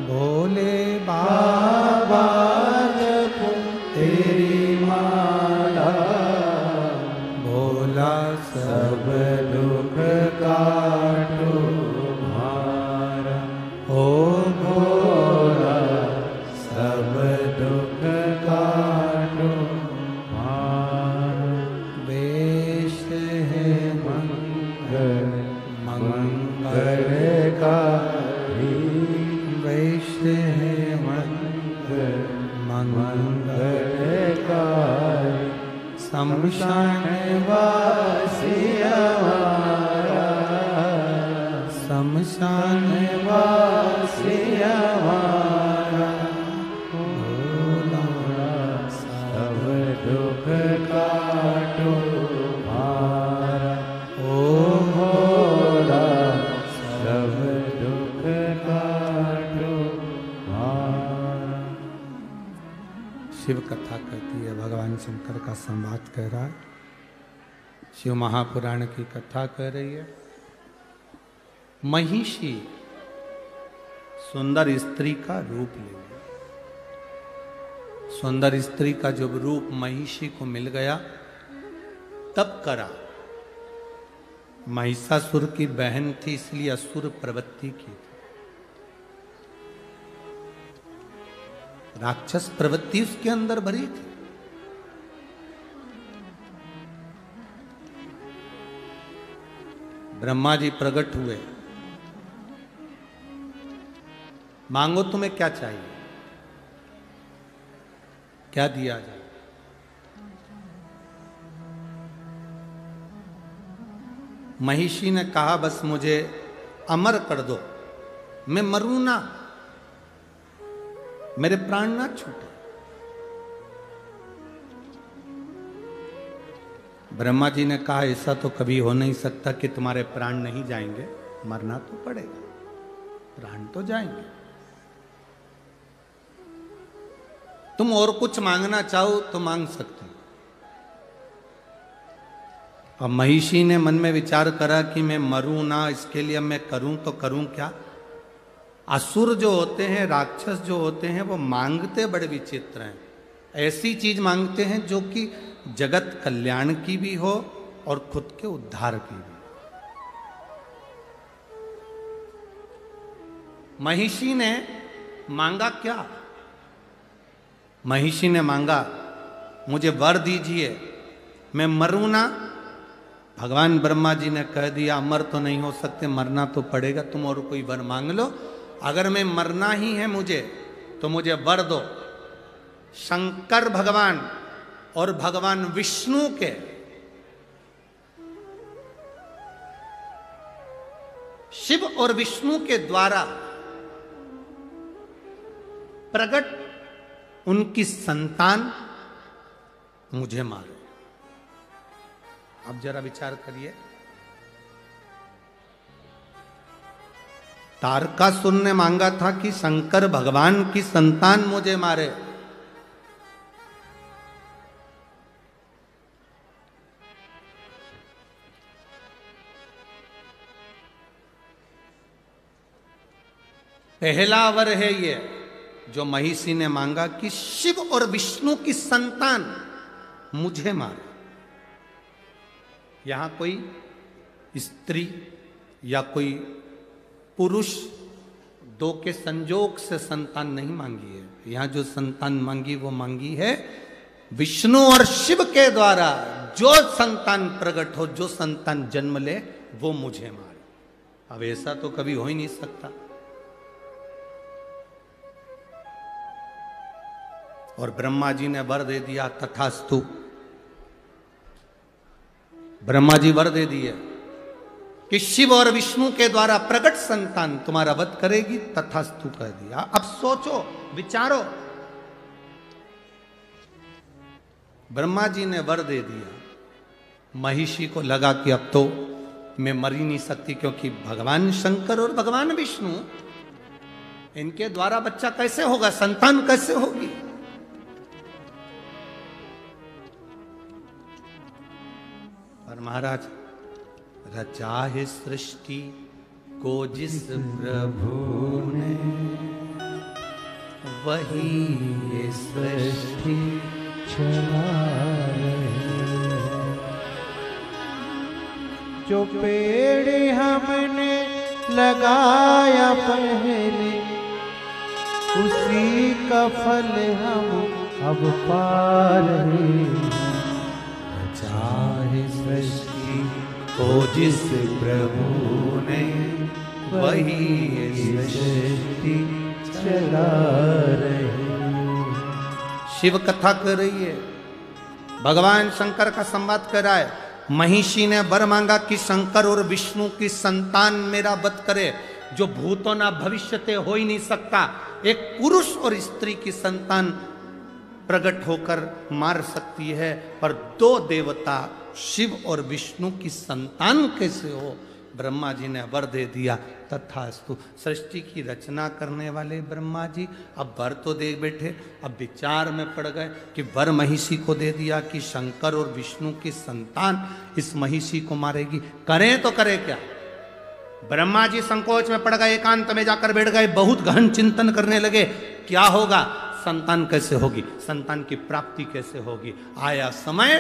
भोले बाबा जपो तेरी माला। भोला सब दुख काटो मारा, ओ भोला सब दुख काटो मारा। वेश है मंगल मंगलकारी, वेश है मंगल मंगलकारी। शमशान वासी हमारा, शमशान वासी हमारा। भोला सब दुख काटो मारा, ओ भोला सब दुख काटो मारा। शिव कथा कहती है, भगवान शंकर का संवाद कह रहा है, शिव महापुराण की कथा कह रही है। महिषी सुंदर स्त्री का रूप ले लिया। सुंदर स्त्री का जब रूप महिषी को मिल गया, तब करा। महिषासुर की बहन थी, इसलिए असुर प्रवृत्ति की थी, राक्षस प्रवृत्ति उसके अंदर भरी थी। ब्रह्मा जी प्रकट हुए, मांगो तुम्हें क्या चाहिए, क्या दिया जाए। महिषी ने कहा बस मुझे अमर कर दो, मैं मरूं ना, मेरे प्राण ना छूटे। ब्रह्मा जी ने कहा ऐसा तो कभी हो नहीं सकता कि तुम्हारे प्राण नहीं जाएंगे, मरना तो पड़ेगा, प्राण तो जाएंगे। तुम और कुछ मांगना चाहो तो मांग सकते हो। अब महिषी ने मन में विचार करा कि मैं मरूं ना, इसके लिए मैं करूं तो करूं क्या। असुर जो होते हैं, राक्षस जो होते हैं, वो मांगते बड़े विचित्र हैं। ऐसी चीज मांगते हैं जो कि जगत कल्याण की भी हो और खुद के उद्धार की भी। महिषी ने मांगा क्या? महिषी ने मांगा मुझे वर दीजिए मैं मरूं ना। भगवान ब्रह्मा जी ने कह दिया अमर तो नहीं हो सकते, मरना तो पड़ेगा, तुम और कोई वर मांग लो। अगर मैं मरना ही है मुझे तो मुझे वर दो। शंकर भगवान और भगवान विष्णु के शिव और विष्णु के द्वारा प्रकट उनकी संतान मुझे मारो। अब जरा विचार करिए, तारकासुर ने मांगा था कि शंकर भगवान की संतान मुझे मारे। पहला वर है ये जो महिषी ने मांगा कि शिव और विष्णु की संतान मुझे मारे। यहां कोई स्त्री या कोई पुरुष दो के संजोग से संतान नहीं मांगी है। यहां जो संतान मांगी वो मांगी है विष्णु और शिव के द्वारा। जो संतान प्रकट हो, जो संतान जन्म ले, वो मुझे मारे। अब ऐसा तो कभी हो ही नहीं सकता। और ब्रह्मा जी ने वर दे दिया, तथास्तु। ब्रह्मा जी वर दे दिए कि शिव और विष्णु के द्वारा प्रकट संतान तुम्हारा वध करेगी, तथास्तु कह दिया। अब सोचो, विचारो, ब्रह्मा जी ने वर दे दिया, महिषी को लगा कि अब तो मैं मर ही नहीं सकती, क्योंकि भगवान शंकर और भगवान विष्णु, इनके द्वारा बच्चा कैसे होगा, संतान कैसे होगी। पर महाराज, रचा है सृष्टि को जिस प्रभु ने, वही ये सृष्टि चला रहे। जो पेड़ हमने लगाया पहले, उसी का फल हम अब पा रहे हैं। चाहे सृष्टि को जिस प्रभु ने, वही ये सृष्टि चला रहे। शिव कथा कर रही है, भगवान शंकर का संवाद कर रहा है। महिषी ने वर मांगा कि शंकर और विष्णु की संतान मेरा वध करे। जो भूतो ना भविष्यते हो ही नहीं सकता। एक पुरुष और स्त्री की संतान प्रकट होकर मार सकती है, पर दो देवता शिव और विष्णु की संतान कैसे हो। ब्रह्मा जी ने वर दे दिया, तथास्तु। सृष्टि की रचना करने वाले ब्रह्मा जी अब वर तो दे बैठे, अब विचार में पड़ गए कि वर महिषी को दे दिया कि शंकर और विष्णु की संतान इस महिषी को मारेगी, करें तो करें क्या। ब्रह्मा जी संकोच में पड़ गए, एकांत में जाकर बैठ गए, बहुत गहन चिंतन करने लगे। क्या होगा, संतान कैसे होगी, संतान की प्राप्ति कैसे होगी। आया समय,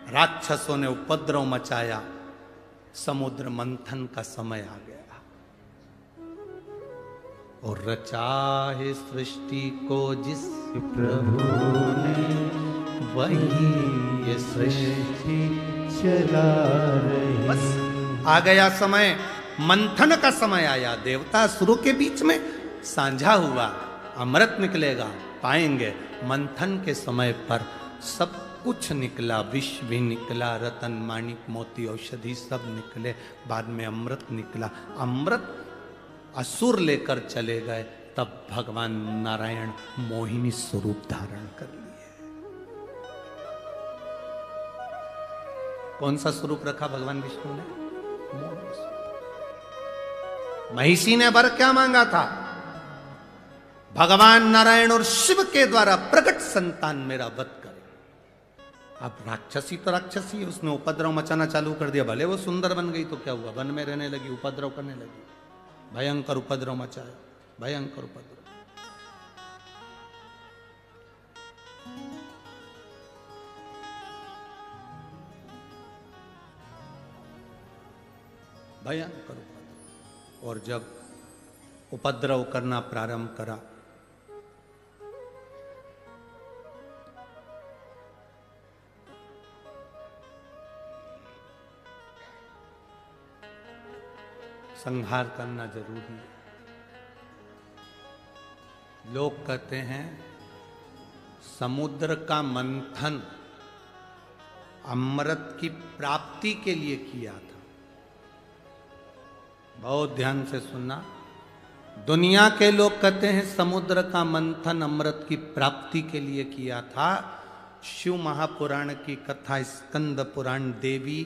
राक्षसों ने उपद्रव मचाया, समुद्र मंथन का समय आ गया। और रचा है सृष्टि को जिस प्रभु ने, वही ये सृष्टि चला रही। बस आ गया समय, मंथन का समय आया। देवता असुरों के बीच में साझा हुआ, अमृत निकलेगा, पाएंगे। मंथन के समय पर सब कुछ निकला, विष भी निकला, रतन माणिक मोती औषधि सब निकले, बाद में अमृत निकला। अमृत असुर लेकर चले गए, तब भगवान नारायण मोहिनी स्वरूप धारण कर लिए। कौन सा स्वरूप रखा भगवान विष्णु ने? महिषी ने वर क्या मांगा था? भगवान नारायण और शिव के द्वारा प्रकट संतान मेरा वध करे। अब राक्षसी तो राक्षसी है, उसने उपद्रव मचाना चालू कर दिया। भले वो सुंदर बन गई तो क्या हुआ, वन में रहने लगी, उपद्रव करने लगी, भयंकर उपद्रव मचाया, भयंकर उपद्रव। भयंकर उपद्रव। और जब उपद्रव करना प्रारंभ करा, संहार करना जरूरी है। लोग कहते हैं समुद्र का मंथन अमृत की प्राप्ति के लिए किया था। बहुत ध्यान से सुनना। दुनिया के लोग कहते हैं समुद्र का मंथन अमृत की प्राप्ति के लिए किया था। शिव महापुराण की कथा स्कंद पुराण देवी,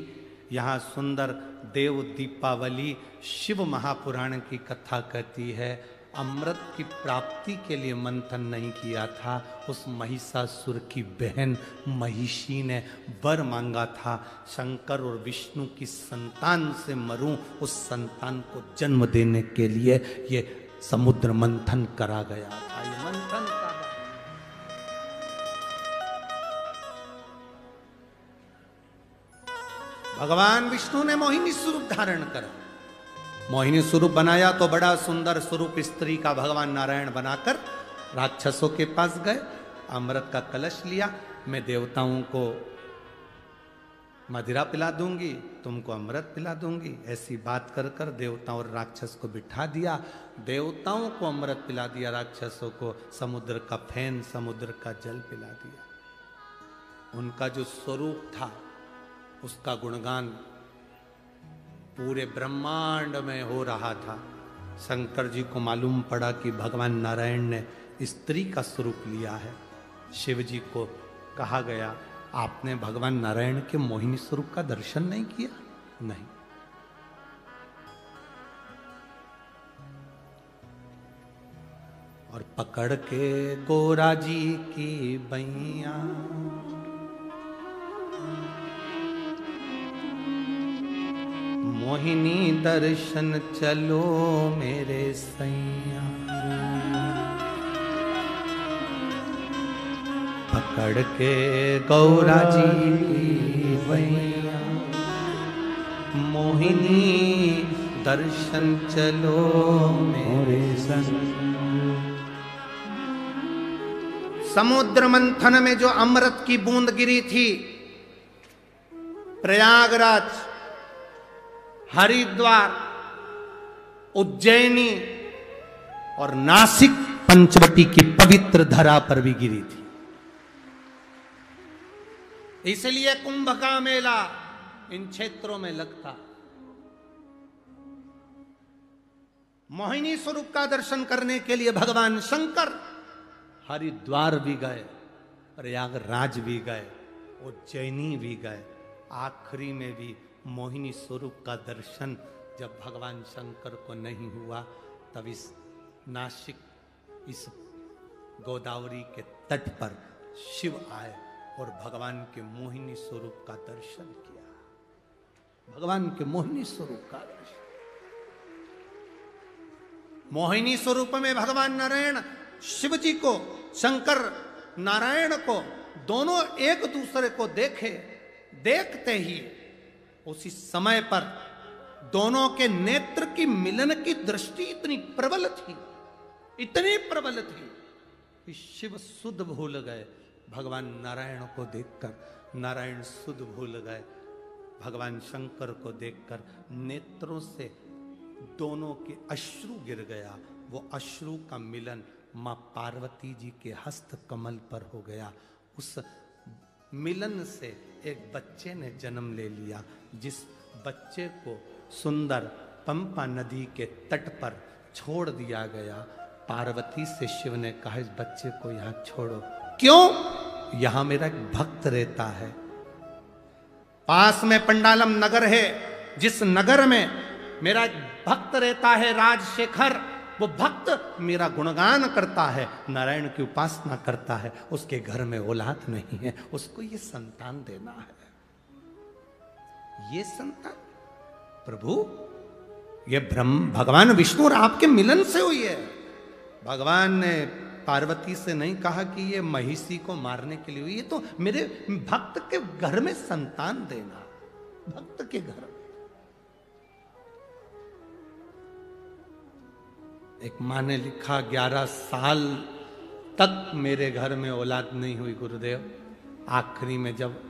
यहाँ सुंदर देव दीपावली शिव महापुराण की कथा कहती है अमृत की प्राप्ति के लिए मंथन नहीं किया था। उस महिषासुर की बहन महिषी ने वर मांगा था, शंकर और विष्णु की संतान से मरूं, उस संतान को जन्म देने के लिए ये समुद्र मंथन करा गया था। ये मंथन का भगवान विष्णु ने मोहिनी स्वरूप धारण करा। मोहिनी स्वरूप बनाया तो बड़ा सुंदर स्वरूप स्त्री का भगवान नारायण बनाकर राक्षसों के पास गए। अमृत का कलश लिया, मैं देवताओं को मदिरा पिला दूंगी, तुमको अमृत पिला दूंगी, ऐसी बात कर कर देवताओं और राक्षस को बिठा दिया। देवताओं को अमृत पिला दिया, राक्षसों को समुद्र का फैन, समुद्र का जल पिला दिया। उनका जो स्वरूप था उसका गुणगान पूरे ब्रह्मांड में हो रहा था। शंकर जी को मालूम पड़ा कि भगवान नारायण ने स्त्री का स्वरूप लिया है। शिव जी को कहा गया आपने भगवान नारायण के मोहिनी स्वरूप का दर्शन नहीं किया? नहीं। और पकड़ के गोरा जी की बैया मोहिनी दर्शन चलो मेरे सैया, पकड़ के गौरा जी की बैया मोहिनी दर्शन चलो मेरे सैया। समुद्र मंथन में जो अमृत की बूंद गिरी थी, प्रयागराज, हरिद्वार, उज्जैनी और नासिक पंचवटी की पवित्र धरा पर भी गिरी थी। इसलिए कुंभ का मेला इन क्षेत्रों में लगता। मोहिनी स्वरूप का दर्शन करने के लिए भगवान शंकर हरिद्वार भी गए, प्रयागराज भी गए, उज्जैनी भी गए। आखिरी में भी मोहिनी स्वरूप का दर्शन जब भगवान शंकर को नहीं हुआ, तब इस नासिक, इस गोदावरी के तट पर शिव आए और भगवान के मोहिनी स्वरूप का दर्शन किया। भगवान के मोहिनी स्वरूप का दर्शन। मोहिनी स्वरूप में भगवान नारायण शिव जी को, शंकर नारायण को, दोनों एक दूसरे को देखे। देखते ही उसी समय पर दोनों के नेत्र की मिलन की दृष्टि इतनी प्रबल थी, इतनी प्रबल थी कि शिव सुध भूल गए भगवान नारायण को देखकर। नारायण सुध भूल गए भगवान शंकर को देखकर। नेत्रों से दोनों के अश्रु गिर गया। वो अश्रु का मिलन मां पार्वती जी के हस्त कमल पर हो गया। उस मिलन से एक बच्चे ने जन्म ले लिया, जिस बच्चे को सुंदर पंपा नदी के तट पर छोड़ दिया गया। पार्वती से शिव ने कहा इस बच्चे को यहां छोड़ो। क्यों? यहां मेरा एक भक्त रहता है। पास में पंडालम नगर है, जिस नगर में मेरा एक भक्त रहता है राजशेखर। वो भक्त मेरा गुणगान करता है, नारायण की उपासना करता है। उसके घर में औलाद नहीं है, उसको ये संतान देना है। ये संतान प्रभु, ये ब्रह्म भगवान विष्णु और आपके मिलन से हुई है। भगवान ने पार्वती से नहीं कहा कि ये महिषी को मारने के लिए हुई, ये तो मेरे भक्त के घर में संतान देना। भक्त के घर में एक माँ ने लिखा 11 साल तक मेरे घर में औलाद नहीं हुई गुरुदेव। आखिरी में जब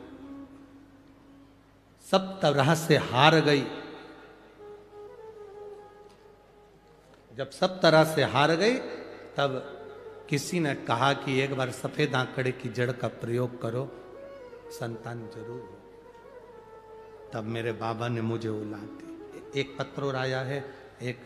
सब तरह से हार गई जब सब तरह से हार गई तब किसी ने कहा कि एक बार सफेद आंकड़े की जड़ का प्रयोग करो, संतान जरूर हो। तब मेरे बाबा ने मुझे उला दी। एक पत्र और आया है, एक